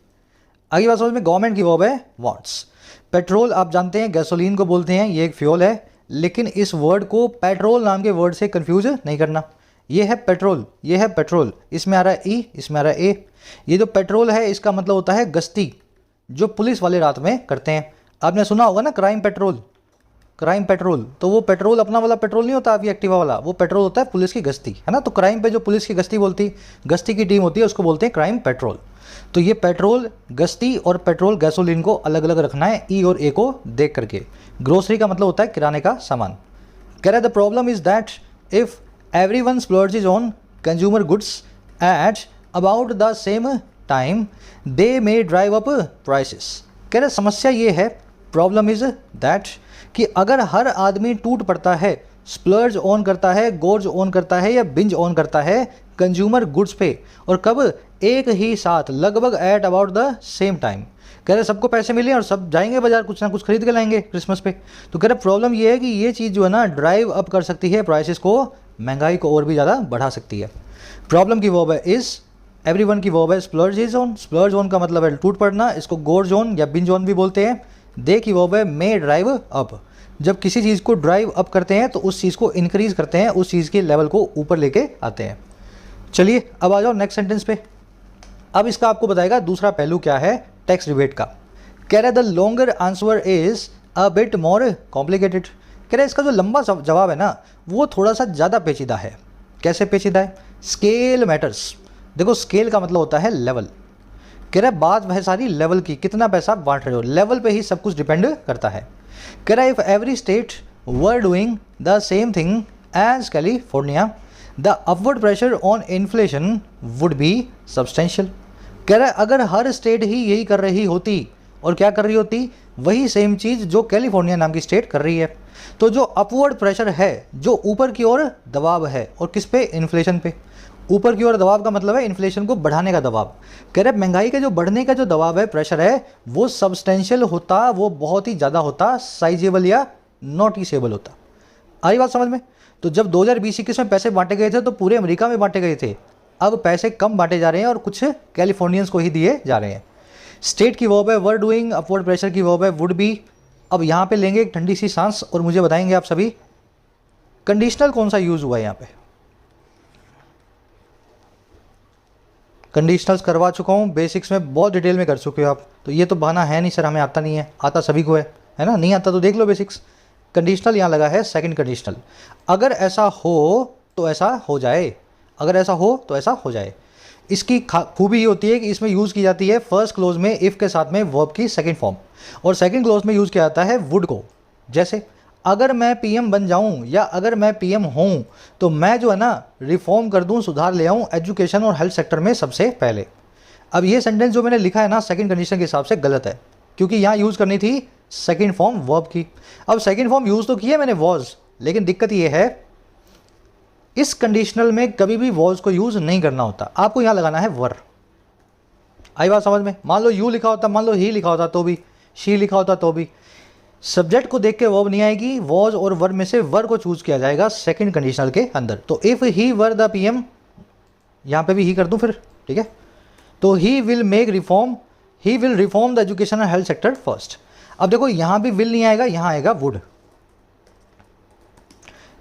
आगे बात समझ में। गवर्नमेंट की वर्ब है वांट्स। पेट्रोल आप जानते हैं गैसोलीन को बोलते हैं, ये एक फ्यूल है, लेकिन इस वर्ड को पेट्रोल नाम के वर्ड से कंफ्यूज नहीं करना। ये है पेट्रोल, ये है पेट्रोल, इसमें आ रहा है ई, इसमें आ रहा है ए। ये जो पेट्रोल है इसका मतलब होता है गश्ती, जो पुलिस वाले रात में करते हैं। आपने सुना होगा ना क्राइम पेट्रोल, क्राइम पेट्रोल, तो वो पेट्रोल अपना वाला पेट्रोल नहीं होता आपकी एक्टिवा वाला, वो पेट्रोल होता है पुलिस की गश्ती, है ना। तो क्राइम पे जो पुलिस की गश्ती की टीम होती है उसको बोलते हैं क्राइम पेट्रोल। तो ये पेट्रोल, गश्ती और पेट्रोल गैसोलीन को अलग अलग रखना है ई और ए को देख करके। ग्रोसरी का मतलब होता है किराने का सामान। कह रहा है the problem is that if everyone splurges on consumer goods at about the same time they may drive up prices। कह रहे समस्या ये है, प्रॉब्लम इज दैट, कि अगर हर आदमी टूट पड़ता है, स्प्लर्ज ऑन करता है, गोर्ज ऑन करता है या बिंज ऑन करता है कंज्यूमर गुड्स पे, और कब, एक ही साथ, लगभग at about the same time. कह रहे सबको पैसे मिले और सब जाएंगे बाजार कुछ ना कुछ खरीद के लाएंगे क्रिसमस पे। तो कह रहे प्रॉब्लम ये है कि ये चीज़ जो है ना ड्राइव अप कर सकती है प्राइसेस को, महंगाई को और भी ज़्यादा बढ़ा सकती है। प्रॉब्लम की वर्ब है इज, एवरीवन की वर्ब है splurge is on. Splurge on का मतलब है टूट पड़ना, इसको गोर्ज ऑन या बिंज ऑन भी बोलते हैं। दे की वर्ब है मे ड्राइव अप। जब किसी चीज़ को ड्राइव अप करते हैं तो उस चीज़ को इंक्रीज करते हैं, उस चीज़ के लेवल को ऊपर लेके आते हैं। चलिए अब आ जाओ नेक्स्ट सेंटेंस पे। अब इसका आपको बताएगा दूसरा पहलू क्या है टैक्स रिबेट का। कह रहा है the longer answer is a bit more complicated. कह रहा है इसका जो लंबा जवाब है ना वो थोड़ा सा ज़्यादा पेचीदा है। कैसे पेचीदा है? Scale matters. देखो स्केल का मतलब होता है लेवल। कह रहा है बात वह सारी लेवल की, कितना पैसा बांट रहे हो, लेवल पे ही सब कुछ डिपेंड करता है। कह रहा है if every state were doing the same thing as California the upward pressure on inflation would be substantial. कह रहा है अगर हर स्टेट ही यही कर रही होती, और क्या कर रही होती, वही सेम चीज़ जो कैलिफोर्निया नाम की स्टेट कर रही है, तो जो अपवर्ड प्रेशर है, जो ऊपर की ओर दबाव है, और किस पे, इन्फ्लेशन पे। ऊपर की ओर दबाव का मतलब है इन्फ्लेशन को बढ़ाने का दबाव। कह रहे महंगाई का जो बढ़ने का जो दबाव है, प्रेशर है, वो सब्सटेंशियल होता, वो बहुत ही ज़्यादा होता, साइजेबल या नोटिसेबल होता। आई बात समझ में? तो जब 2020-21 में पैसे बांटे गए थे तो पूरे अमेरिका में बांटे गए थे। अब पैसे कम बांटे जा रहे हैं और कुछ कैलिफोर्नियंस को ही दिए जा रहे हैं। स्टेट की वर्ब है वर डूइंग, अपवर्ड प्रेशर की वर्ब है वुड बी। अब यहाँ पे लेंगे एक ठंडी सी सांस और मुझे बताएंगे आप सभी कंडीशनल कौन सा यूज़ हुआ है यहाँ पे। कंडीशनल्स करवा चुका हूँ, बेसिक्स में बहुत डिटेल में कर चुके हो आप, तो ये तो बहाना है नहीं सर हमें आता नहीं है, आता सभी को है ना, नहीं आता तो देख लो बेसिक्स। कंडीशनल यहाँ लगा है सेकंड कंडीशनल। अगर ऐसा हो तो ऐसा हो जाए, अगर ऐसा हो तो ऐसा हो जाए। इसकी खूबी ये होती है कि इसमें यूज़ की जाती है फर्स्ट क्लोज में इफ़ के साथ में वर्ब की सेकंड फॉर्म, और सेकंड क्लोज में यूज़ किया जाता है वुड को। जैसे अगर मैं पीएम बन जाऊं या अगर मैं पीएम हूं तो मैं जो है ना रिफॉर्म कर दूं, सुधार ले आऊं एजुकेशन और हेल्थ सेक्टर में सबसे पहले। अब ये सेंटेंस जो मैंने लिखा है ना सेकंड कंडीशन के हिसाब से गलत है, क्योंकि यहाँ यूज़ करनी थी सेकंड फॉर्म वर्ब की। अब सेकंड फॉर्म यूज़ तो की है मैंने वॉज, लेकिन दिक्कत ये है इस कंडीशनल में कभी भी वॉज को यूज़ नहीं करना होता, आपको यहाँ लगाना है वर। आई बात समझ में? मान लो यू लिखा होता, मान लो ही लिखा होता तो भी, शी लिखा होता तो भी, सब्जेक्ट को देख के वर्ब नहीं आएगी, वॉज और वर्ब में से वर को चूज किया जाएगा सेकंड कंडीशनल के अंदर। तो if he were the PM, यहाँ पे भी ही कर दूं फिर, ठीक है, तो he will make reform, he will reform the education and health sector first. अब देखो यहाँ भी विल नहीं आएगा, यहाँ आएगा वुड।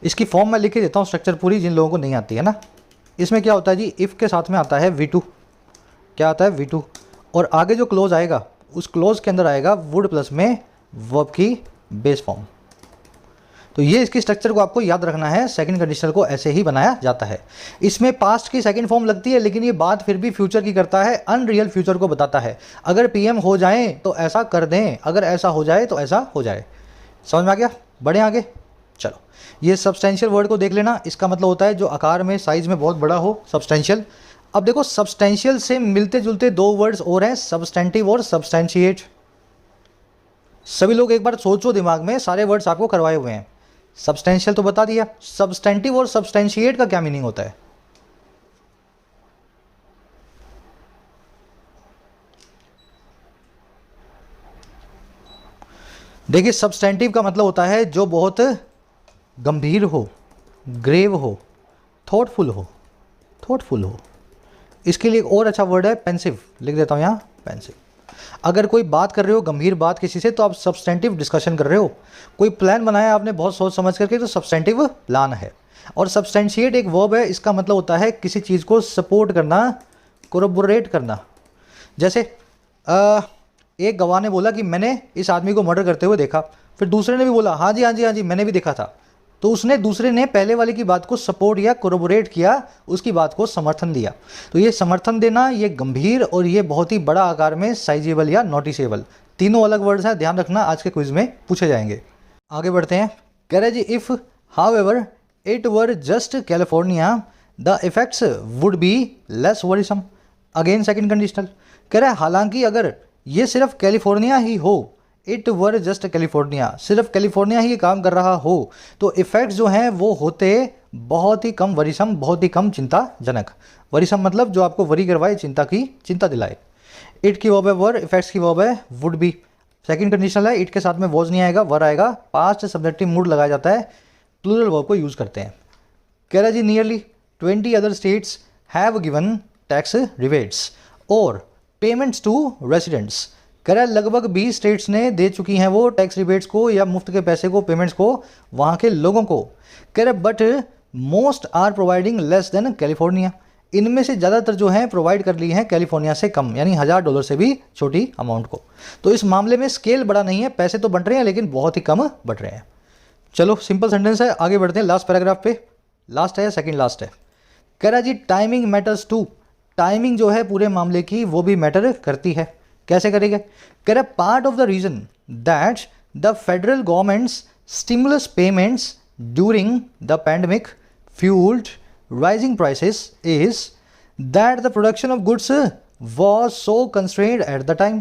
इसकी फॉर्म मैं लिख के देता हूँ स्ट्रक्चर पूरी, जिन लोगों को नहीं आती है ना। इसमें क्या होता है जी, इफ़ के साथ में आता है V2, क्या आता है V2, और आगे जो क्लोज आएगा उस क्लोज के अंदर आएगा वुड प्लस में वर्ब की बेस फॉर्म। तो ये इसकी स्ट्रक्चर को आपको याद रखना है, सेकंड कंडीशनल को ऐसे ही बनाया जाता है। इसमें पास्ट की सेकंड फॉर्म लगती है, लेकिन ये बात फिर भी फ्यूचर की करता है, अनरियल फ्यूचर को बताता है। अगर पीएम हो जाए तो ऐसा कर दें, अगर ऐसा हो जाए तो ऐसा हो जाए। समझ में आ गया? बढ़े आगे, चलो। ये सब्सटेंशियल वर्ड को देख लेना, इसका मतलब होता है जो आकार में साइज में बहुत बड़ा हो, सब्सटेंशियल। अब देखो सब्सटेंशियल से मिलते जुलते दो वर्ड्स और हैं, सब्सटेंटिव और सब्सटेंशिएट। सभी लोग एक बार सोचो दिमाग में, सारे वर्ड्स आपको करवाए हुए हैं। सब्सटेंशियल तो बता दिया, सब्सटेंटिव और सब्सटेंशिएट का क्या मीनिंग होता है? देखिए सब्सटेंटिव का मतलब होता है जो बहुत गंभीर हो, ग्रेव हो, थॉटफुल हो, थॉटफुल हो। इसके लिए एक और अच्छा वर्ड है पेंसिव, लिख देता हूँ यहाँ पेंसिव। अगर कोई बात कर रहे हो गंभीर बात किसी से तो आप सब्सटेंटिव डिस्कशन कर रहे हो। कोई प्लान बनाया आपने बहुत सोच समझ करके तो सब्सटेंटिव प्लान है। और सब्सटेंशिएट एक वर्ब है, इसका मतलब होता है किसी चीज़ को सपोर्ट करना, कोरोबोरेट करना। जैसे एक गवाह ने बोला कि मैंने इस आदमी को मर्डर करते हुए देखा, फिर दूसरे ने भी बोला हाँ जी हाँ जी हाँ जी मैंने भी देखा था, तो उसने दूसरे ने पहले वाले की बात को सपोर्ट या कोरोबोरेट किया, उसकी बात को समर्थन दिया। तो ये समर्थन देना, ये गंभीर और ये बहुत ही बड़ा आकार में साइजेबल या नोटिसेबल, तीनों अलग वर्ड्स हैं, ध्यान रखना, आज के क्विज में पूछे जाएंगे। आगे बढ़ते हैं। कह रहे जी if however it were just California the effects would be less worrisome. Again second conditional. कह रहा है हालांकि अगर ये सिर्फ कैलिफोर्निया ही हो, इट वर जस्ट कैलिफोर्निया, सिर्फ कैलिफोर्निया ही काम कर रहा हो, तो इफ़ेक्ट्स जो हैं वो होते बहुत ही कम वरीसम, बहुत ही कम चिंताजनक। वरीसम मतलब जो आपको वरी करवाए, चिंता दिलाए। इट की वर्ब है वर, इफेक्ट्स की वर्ब है वुड बी। सेकंड कंडीशनल है, इट के साथ में वॉज नहीं आएगा, वर आएगा। पास्ट सब्जेक्टिव मूड लगाया जाता है, प्लूरल वर्ब को यूज़ करते हैं। कह रहा जी nearly 20 other states have given tax rebates और पेमेंट्स टू रेसिडेंट्स कह रहा है लगभग 20 स्टेट्स ने दे चुकी हैं वो टैक्स रिबेट्स को या मुफ्त के पैसे को, पेमेंट्स को वहाँ के लोगों को। कह रहा है but most are providing less than California, इनमें से ज़्यादातर जो हैं प्रोवाइड कर ली हैं कैलिफोर्निया से कम, यानी $1000 से भी छोटी अमाउंट को। तो इस मामले में स्केल बड़ा नहीं है, पैसे तो बढ़ रहे हैं लेकिन बहुत ही कम बढ़ रहे हैं। चलो सिंपल सेंटेंस है, आगे बढ़ते हैं लास्ट पैराग्राफ पे। लास्ट है या सेकंड लास्ट है। कह रहा जी टाइमिंग मैटर्स टू, टाइमिंग जो है पूरे मामले की वो भी मैटर करती है। कैसे करेगा? कह रहा part of the reason that the federal government's stimulus payments during the pandemic fuelled rising prices is that the production of goods was so constrained at the time.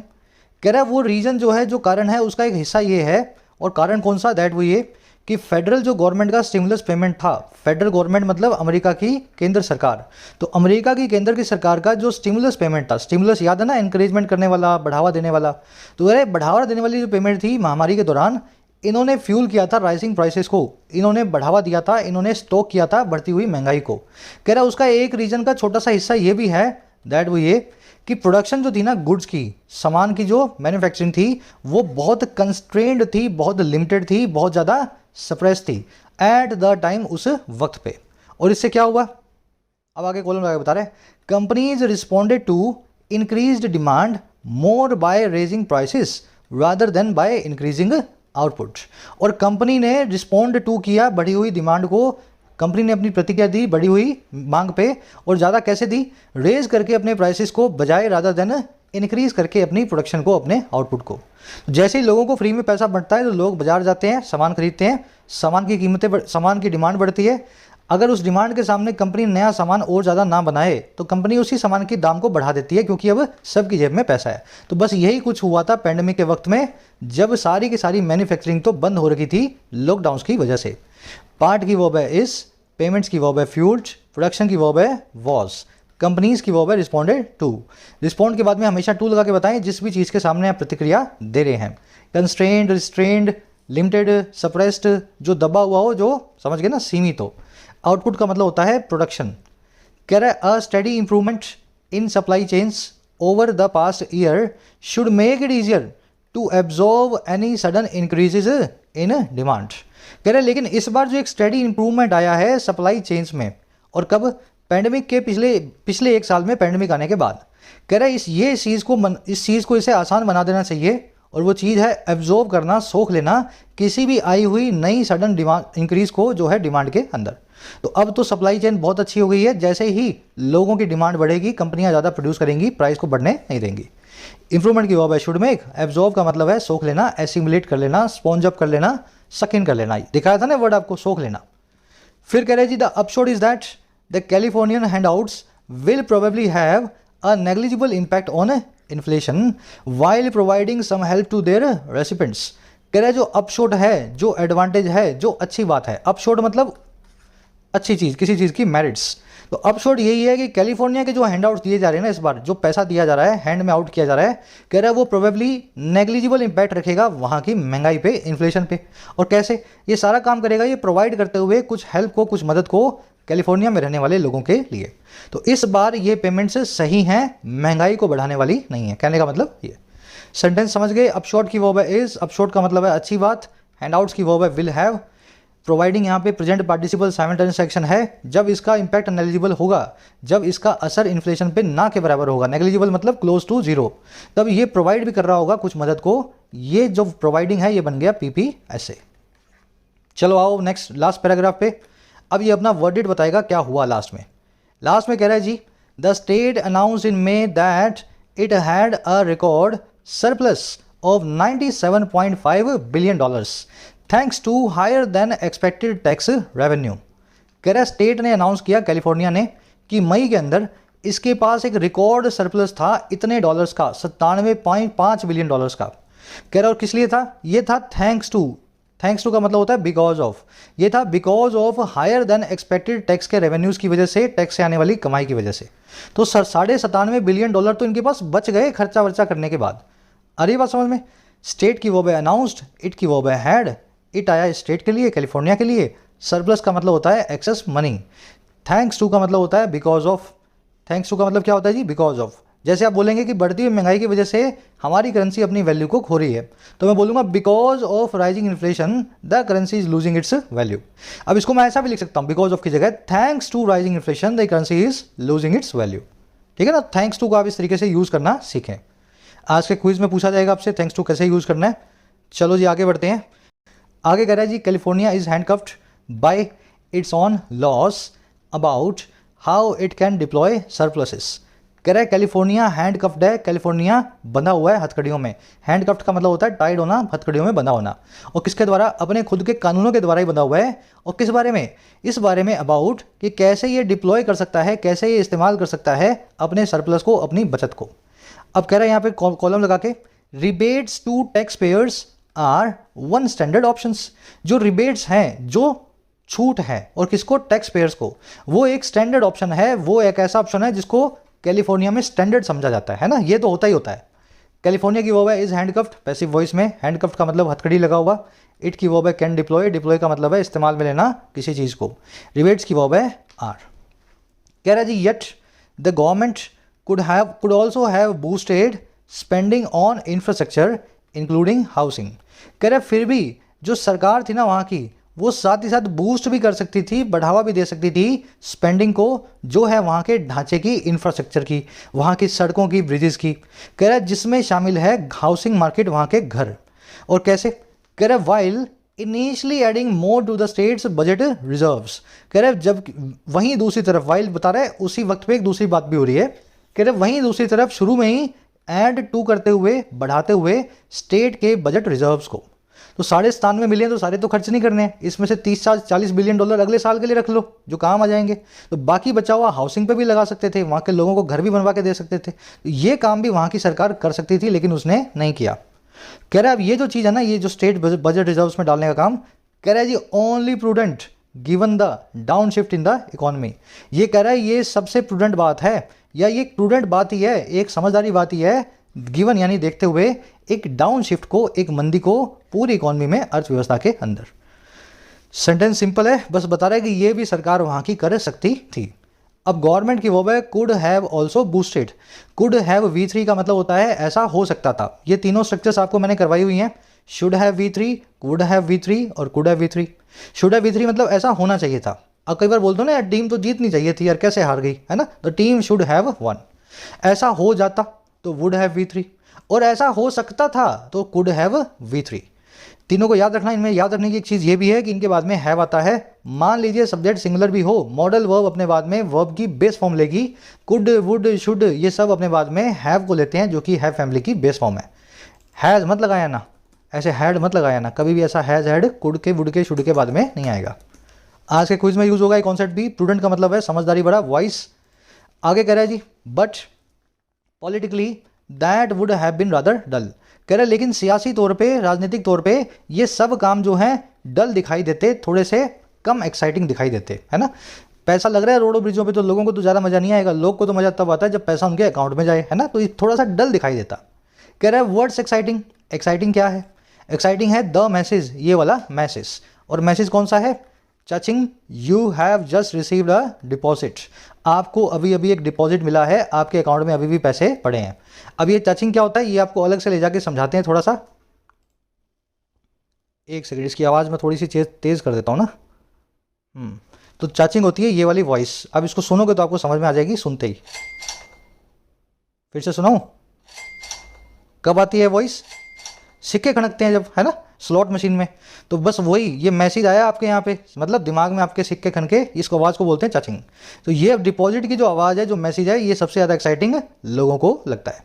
कह रहा है वो रीजन जो है, जो कारण है, उसका एक हिस्सा ये है, और कारण कौन सा? दैट वो ये कि फेडरल जो गवर्नमेंट का स्टिमुलस पेमेंट था, फेडरल गवर्नमेंट मतलब अमेरिका की केंद्र सरकार, तो अमेरिका की केंद्र की सरकार का जो स्टिमुलस पेमेंट था, स्टिमुलस याद है ना, एनकरेजमेंट करने वाला, बढ़ावा देने वाला, तो अरे बढ़ावा देने वाली जो पेमेंट थी महामारी के दौरान, इन्होंने फ्यूल किया था राइजिंग प्राइसेस को, इन्होंने बढ़ावा दिया था, इन्होंने स्टॉक किया था बढ़ती हुई महंगाई को। कह रहा उसका एक रीजन का छोटा सा हिस्सा ये भी है, दैट वो ये कि प्रोडक्शन जो थी ना गुड्स की, सामान की जो मैन्युफैक्चरिंग थी, वो बहुत कंस्ट्रेंड थी, बहुत लिमिटेड थी, बहुत ज़्यादा सप्रेस थी एट द टाइम, उस वक्त पे। और इससे क्या हुआ? अब आगे कॉलम लगा बता रहे, companies responded to increased demand more by raising prices rather than by increasing output. और कंपनी ने रिस्पॉन्ड टू किया बढ़ी हुई डिमांड को, कंपनी ने अपनी प्रतिक्रिया दी बढ़ी हुई मांग पे, और ज़्यादा कैसे दी? रेज करके अपने प्राइसेस को, बजाय रादर देन इंक्रीज करके अपनी प्रोडक्शन को, अपने आउटपुट को। जैसे ही लोगों को फ्री में पैसा बढ़ता है तो लोग बाजार जाते हैं, सामान खरीदते हैं, सामान की कीमतें, सामान की डिमांड बढ़ती है। अगर उस डिमांड के सामने कंपनी नया सामान और ज़्यादा ना बनाए तो कंपनी उसी सामान के दाम को बढ़ा देती है, क्योंकि अब सबकी जेब में पैसा है। तो बस यही कुछ हुआ था पैंडेमिक के वक्त में, जब सारी की सारी मैन्युफैक्चरिंग तो बंद हो रखी थी लॉकडाउन की वजह से। पार्ट की वर्ब है इज, पेमेंट्स की वर्ब है फ्यूल्ड, प्रोडक्शन की वर्ब है वॉज, कंपनीज की वर्ब है रिस्पॉन्डेड टू। रिस्पॉन्ड के बाद में हमेशा टू लगा के बताएं जिस भी चीज़ के सामने आप प्रतिक्रिया दे रहे हैं। कंस्ट्रेंड, रिस्ट्रेंड, लिमिटेड, सप्रेस्ड, जो दबा हुआ हो, जो समझ गए ना, सीमित हो। आउटपुट का मतलब होता है प्रोडक्शन। कह रहा है a steady improvement in supply chains over the past year should make it easier to absorb any sudden increases in demand. कह रहे हैं लेकिन इस बार जो एक स्टडी इंप्रूवमेंट आया है सप्लाई चेन्स में, और कब? पैंडेमिक के पिछले एक साल में, पैंडेमिक आने के बाद। कह रहे हैं इस चीज़ को इसे आसान बना देना चाहिए, और वो चीज़ है एब्जॉर्ब करना, सोख लेना किसी भी आई हुई नई सडन डिमांड इंक्रीज को, जो है डिमांड के अंदर। तो अब तो सप्लाई चेन बहुत अच्छी हो गई है, जैसे ही लोगों की डिमांड बढ़ेगी कंपनियां ज़्यादा प्रोड्यूस करेंगी, प्राइस को बढ़ने नहीं देंगी। इंप्रूवमेंट की वर्ब है शुड मेक, एब्जॉर्ब का मतलब है सोख लेना, एसिमुलेट कर लेना, स्पॉन्ज अप कर लेना, सक इन कर लेना। दिखाया था ना वर्ड आपको, सोख लेना। फिर कह रहे जी the upshot is that the Californian handouts will probably have a negligible impact on inflation while providing some help to their recipients. कह रहे जो अपशोर्ट है, जो एडवांटेज है, जो अच्छी बात है, अपशोर्ट मतलब अच्छी चीज़, किसी चीज़ की मेरिट्स। तो अपशोर्ट यही है कि कैलिफोर्निया के जो हैंड आउट्स दिए जा रहे हैं ना, इस बार जो पैसा दिया जा रहा है, हैंड में आउट किया जा रहा है, कह रहा है वो प्रोबेबली नेग्लिजिबल इंपैक्ट रखेगा वहाँ की महंगाई पे, इन्फ्लेशन पे। और कैसे ये सारा काम करेगा? ये प्रोवाइड करते हुए कुछ हेल्प को, कुछ मदद को कैलिफोर्निया में रहने वाले लोगों के लिए। तो इस बार ये पेमेंट्स सही हैं, महंगाई को बढ़ाने वाली नहीं है। कहने का मतलब ये सेंटेंस समझ गए। अपशोर्ट की वर्ब है इज, अपशोर्ट का मतलब है अच्छी बात। हैंडआउट्स की वर्ब है विल हैव। प्रोवाइडिंग यहाँ पे प्रेजेंट पार्टिसिपल साइमल्टेनियस एक्शन है, जब इसका इंपैक्ट नेग्लिजिबल होगा, जब इसका असर इन्फ्लेशन पे ना के बराबर होगा। नेग्लिजिबल मतलब क्लोज टू जीरो, तब ये प्रोवाइड भी कर रहा होगा कुछ मदद को। ये जो प्रोवाइडिंग है ये बन गया पीपीएसए। चलो आओ नेक्स्ट लास्ट पैराग्राफ पे। अब ये अपना वर्डिट बताएगा क्या हुआ लास्ट में। लास्ट में कह रहा है जी the state announced in May that it had a record surplus of $97.5 billion thanks to higher than expected tax revenue. कह रहा है स्टेट ने अनाउंस किया, कैलिफोर्निया ने, कि मई के अंदर इसके पास एक रिकॉर्ड सरप्लस था इतने डॉलर्स का, $97.5 बिलियन का। कह रहा और किस लिए था? ये था थैंक्स टू। थैंक्स टू का मतलब होता है बिकॉज ऑफ। ये था because of higher than expected tax के रेवेन्यूज़ की वजह से, टैक्स से आने वाली कमाई की वजह से। तो $97.5 बिलियन तो इनके पास बच गए खर्चा वर्चा करने के बाद। अरे बात समझ में। स्टेट की वर्ब है अनाउंस्ड, इट की वर्ब है हैड। इट आया स्टेट के लिए, कैलिफोर्निया के लिए। सरप्लस का मतलब होता है एक्सेस मनी। थैंक्स टू का मतलब होता है बिकॉज ऑफ। थैंक्स टू का मतलब क्या होता है जी? Because of. जैसे आप बोलेंगे कि बढ़ती हुई महंगाई की वजह से हमारी करेंसी अपनी वैल्यू को खो रही है, तो मैं बोलूँगा because of rising inflation the currency is losing its value. अब इसको मैं ऐसा भी लिख सकता हूँ, बिकॉज ऑफ की जगह thanks to rising inflation the currency is losing its value. ठीक है ना, थैंक्स टू को आप इस तरीके से यूज़ करना सीखें। आज के क्विज में पूछा जाएगा आपसे थैंक्स टू कैसे यूज़ करना है। चलो जी आगे बढ़ते हैं। आगे कह रहा है जी California is handcuffed by its own laws about how it can deploy surpluses. कह रहा है कैलिफोर्निया हैंडकफ्ड है, कैलिफोर्निया बंधा हुआ है हथकड़ियों में। हैंडकफ्ड का मतलब होता है टाइड होना, हथकड़ियों में बंधा होना। और किसके द्वारा? अपने खुद के कानूनों के द्वारा ही बंधा हुआ है। और किस बारे में? इस बारे में अबाउट कि कैसे ये डिप्लॉय कर सकता है, कैसे ये इस्तेमाल कर सकता है अपने सरप्लस को, अपनी बचत को। अब कह रहा है यहाँ पे कॉलम लगा के rebates to taxpayers are one standard options. जो रिबेट्स हैं, जो छूट है, और किसको? टैक्स पेयर्स को, वो एक स्टैंडर्ड ऑप्शन है। वो एक ऐसा ऑप्शन है जिसको कैलिफोर्निया में स्टैंडर्ड समझा जाता है ना। ये तो होता ही होता है। कैलिफोर्निया की वर्ब है इज हैंडकफ्ड पैसिव वॉइस में। हैंडकफ्ड का मतलब हथकड़ी लगा हुआ। इट की वर्ब है कैन डिप्लॉय, डिप्लॉय का मतलब है इस्तेमाल में लेना किसी चीज़ को। रिबेट्स की वर्ब है आर। कह रहा है जी yet the government could also have boosted spending on infrastructure including housing. कह रहा है फिर भी जो सरकार थी ना वहाँ की, वो साथ ही साथ बूस्ट भी कर सकती थी, बढ़ावा भी दे सकती थी स्पेंडिंग को, जो है वहाँ के ढांचे की, इंफ्रास्ट्रक्चर की, वहाँ की सड़कों की, ब्रिजेस की। कह रहा है जिसमें शामिल है हाउसिंग मार्केट, वहाँ के घर। और कैसे? कह रहा है while initially adding more to the state's budget reserves. कह रहा है जब वहीं दूसरी तरफ, वाइल बता रहा है उसी वक्त पे एक दूसरी बात भी हो रही है। कह रहा है वहीं दूसरी तरफ शुरू में ही ऐड टू करते हुए, बढ़ाते हुए स्टेट के बजट रिजर्व्स को। तो 97 मिलियन तो सारे तो खर्च नहीं करने हैं, इसमें से 30-40 बिलियन डॉलर अगले साल के लिए रख लो जो काम आ जाएंगे। तो बाकी बचा हुआ हाउसिंग पे भी लगा सकते थे, वहाँ के लोगों को घर भी बनवा के दे सकते थे। तो ये काम भी वहाँ की सरकार कर सकती थी, लेकिन उसने नहीं किया। कह रहा है अब ये जो चीज़ है ना, ये जो स्टेट बजट रिजर्व्स में डालने का काम, कह रहा है जी only prudent given the downshift in the economy. ये कह रहा है ये सबसे प्रूडेंट बात है, या ये प्रूडेंट बात ही है, एक समझदारी बात ही है, गिवन यानी देखते हुए एक डाउन शिफ्ट को, एक मंदी को पूरी इकोनॉमी में, अर्थव्यवस्था के अंदर। सेंटेंस सिंपल है, बस बता रहा है कि ये भी सरकार वहाँ की कर सकती थी। अब गवर्नमेंट की वर्ब है could have also boosted. Could have V3 का मतलब होता है ऐसा हो सकता था। ये तीनों स्ट्रक्चर्स आपको मैंने करवाई हुई हैं, should have V3, could have V3 और could have V3। Should have V3 मतलब ऐसा होना चाहिए था। अब कई बार बोलते हो ना यार टीम तो जीतनी चाहिए थी यार, कैसे हार गई, है ना, तो टीम शुड हैव वन। ऐसा हो जाता तो वुड हैव V3, और ऐसा हो सकता था तो कुड हैव V3। तीनों को याद रखना। इनमें याद रखने की एक चीज़ ये भी है कि इनके बाद में हैव आता है। मान लीजिए सब्जेक्ट सिंगुलर भी हो, मॉडल वर्ब अपने बाद में वर्ब की बेस फॉर्म लेगी। कुड, वुड, शुड ये सब अपने बाद में हैव को लेते हैं, जो कि हैव फैमिली की बेस फॉर्म है। हैज़ मत लगाया ना, ऐसे हैड मत लगाया ना, कभी भी ऐसा हैज़, हैड, कुड के, वुड के, शुड के बाद में नहीं आएगा। आज के क्विज में यूज़ होगा ये कॉन्सेप्ट भी। प्रूडेंट का मतलब है समझदारी बड़ा, वॉइस। आगे कह रहा है जी but politically that would have been rather dull. कह रहे लेकिन सियासी तौर पे, राजनीतिक तौर पे ये सब काम जो है डल दिखाई देते, थोड़े से कम एक्साइटिंग दिखाई देते, है ना। पैसा लग रहा है रोडों ब्रिजों पे तो लोगों को तो ज़्यादा मज़ा नहीं आएगा, लोग को तो मज़ा तब आता है जब पैसा उनके अकाउंट में जाए, है ना, तो ये थोड़ा सा डल दिखाई देता। कह रहा है वर्ड्स एक्साइटिंग। एक्साइटिंग क्या है? एक्साइटिंग है द मैसेज, ये वाला मैसेज। और मैसेज कौन सा है? Chaching you have just received a deposit. आपको अभी अभी एक डिपॉजिट मिला है, आपके अकाउंट में अभी भी पैसे पड़े हैं। अब ये टचिंग क्या होता है ये आपको अलग से ले जाके समझाते हैं थोड़ा सा। एक सेकंड, इसकी आवाज़ मैं थोड़ी सी तेज़ कर देता हूँ ना। तो टचिंग होती है ये वाली वॉइस। अब इसको सुनोगे तो आपको समझ में आ जाएगी सुनते ही। फिर से सुनाऊँ? कब आती है वॉइस? सिक्के खनकते हैं जब, है ना, स्लॉट मशीन में। तो बस वही, ये मैसेज आया आपके यहाँ पे, मतलब दिमाग में आपके सिक्के खनके, इसको आवाज़ को बोलते हैं चचिंग। तो ये डिपॉजिट की जो आवाज़ है, जो मैसेज है, ये सबसे ज़्यादा एक्साइटिंग लोगों को लगता है।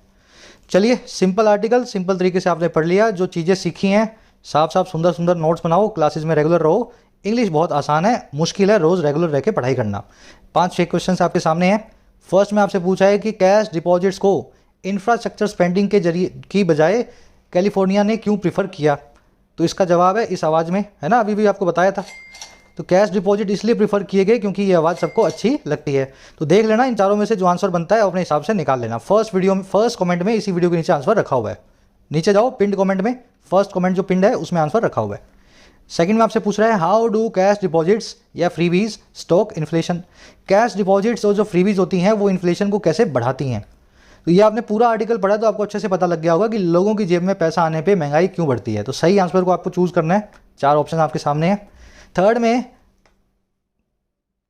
चलिए, सिंपल आर्टिकल सिंपल तरीके से आपने पढ़ लिया। जो चीज़ें सीखी हैं साफ साफ सुंदर सुंदर नोट्स बनाओ, क्लासेस में रेगुलर रहो। इंग्लिश बहुत आसान है, मुश्किल है रोज़ रेगुलर रह के पढ़ाई करना। 5-6 क्वेश्चन आपके सामने हैं। फर्स्ट में आपसे पूछा है कि कैश डिपॉजिट्स को इंफ्रास्ट्रक्चर स्पेंडिंग के जरिए की बजाय कैलिफोर्निया ने क्यों प्रीफर किया? तो इसका जवाब है इस आवाज़ में, है ना, अभी भी आपको बताया था। तो कैश डिपॉजिट इसलिए प्रीफर किए गए क्योंकि ये आवाज़ सबको अच्छी लगती है। तो देख लेना, इन चारों में से जो आंसर बनता है अपने हिसाब से निकाल लेना। फर्स्ट कमेंट में, इसी वीडियो के नीचे आंसर रखा हुआ है। नीचे जाओ पिंड कमेंट में, फर्स्ट कमेंट जो पिंड है उसमें आंसर रखा हुआ है। सेकंड में आपसे पूछ रहा है हाउ डू कैश डिपॉजिट्स या freebies stock inflation. Cash deposits और जो फ्रीबीज होती हैं वो इन्फ्लेशन को कैसे बढ़ाती हैं? तो ये आपने पूरा आर्टिकल पढ़ा तो आपको अच्छे से पता लग गया होगा कि लोगों की जेब में पैसा आने पे महंगाई क्यों बढ़ती है। तो सही आंसर को आपको चूज करना है, 4 ऑप्शन आपके सामने है। थर्ड में,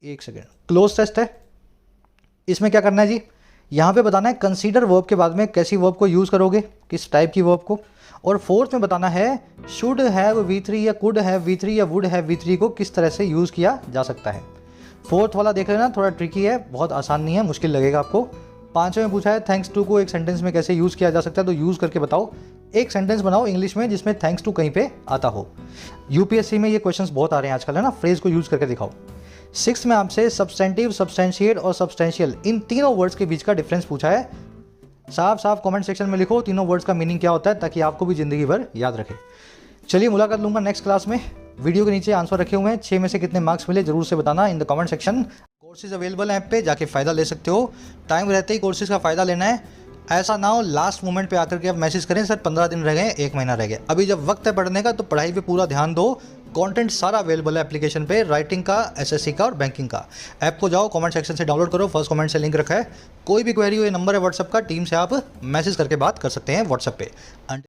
एक सेकेंड, क्लोज टेस्ट है। इसमें क्या करना है जी, यहाँ पे बताना है कंसीडर वर्ब के बाद में कैसी वर्ब को यूज़ करोगे, किस टाइप की वर्ब को। और फोर्थ में बताना है शुड हैव V3 या कुड हैव V3 या वुड हैव V3 को किस तरह से यूज़ किया जा सकता है। फोर्थ वाला देख लेना, थोड़ा ट्रिकी है, बहुत आसान नहीं है, मुश्किल लगेगा आपको। पांचवें में पूछा है थैंक्स टू को एक सेंटेंस में कैसे यूज़ किया जा सकता है, तो यूज़ करके बताओ, एक सेंटेंस बनाओ इंग्लिश में जिसमें थैंक्स टू कहीं पे आता हो। यूपीएससी में ये क्वेश्चंस बहुत आ रहे हैं आजकल, है ना, फ्रेज को यूज़ करके दिखाओ। सिक्स में आपसे सब्सटेंटिव, सब्सटेंशिएट और सब्सटेंशियल इन तीनों वर्ड्स के बीच का डिफरेंस पूछा है। साफ साफ कमेंट सेक्शन में लिखो तीनों वर्ड्स का मीनिंग क्या होता है, ताकि आपको भी ज़िंदगी भर याद रखे। चलिए मुलाकात लूंगा नेक्स्ट क्लास में। वीडियो के नीचे आंसर रखे हुए हैं, 6 में से कितने मार्क्स मिले जरूर से बताना in the comment section. Courses available हैं ऐप पे, जाके फ़ायदा ले सकते हो। टाइम रहते ही कोर्सेज का फ़ायदा लेना है, ऐसा ना हो लास्ट मोमेंट पे आकर के आप मैसेज करें सर 15 दिन रह गए, 1 महीना रह गया। अभी जब वक्त है पढ़ने का तो पढ़ाई पे पूरा ध्यान दो। कंटेंट सारा अवेलेबल है एप्लीकेशन पे, राइटिंग का, एसएससी का और बैंकिंग का। ऐप को जाओ, कमेंट सेक्शन से डाउनलोड करो, फर्स्ट कमेंट से लिंक रखा है। कोई भी क्वेरी हो, ये नंबर है व्हाट्सएप का, टीम से आप मैसेज करके बात कर सकते हैं व्हाट्सएप पे।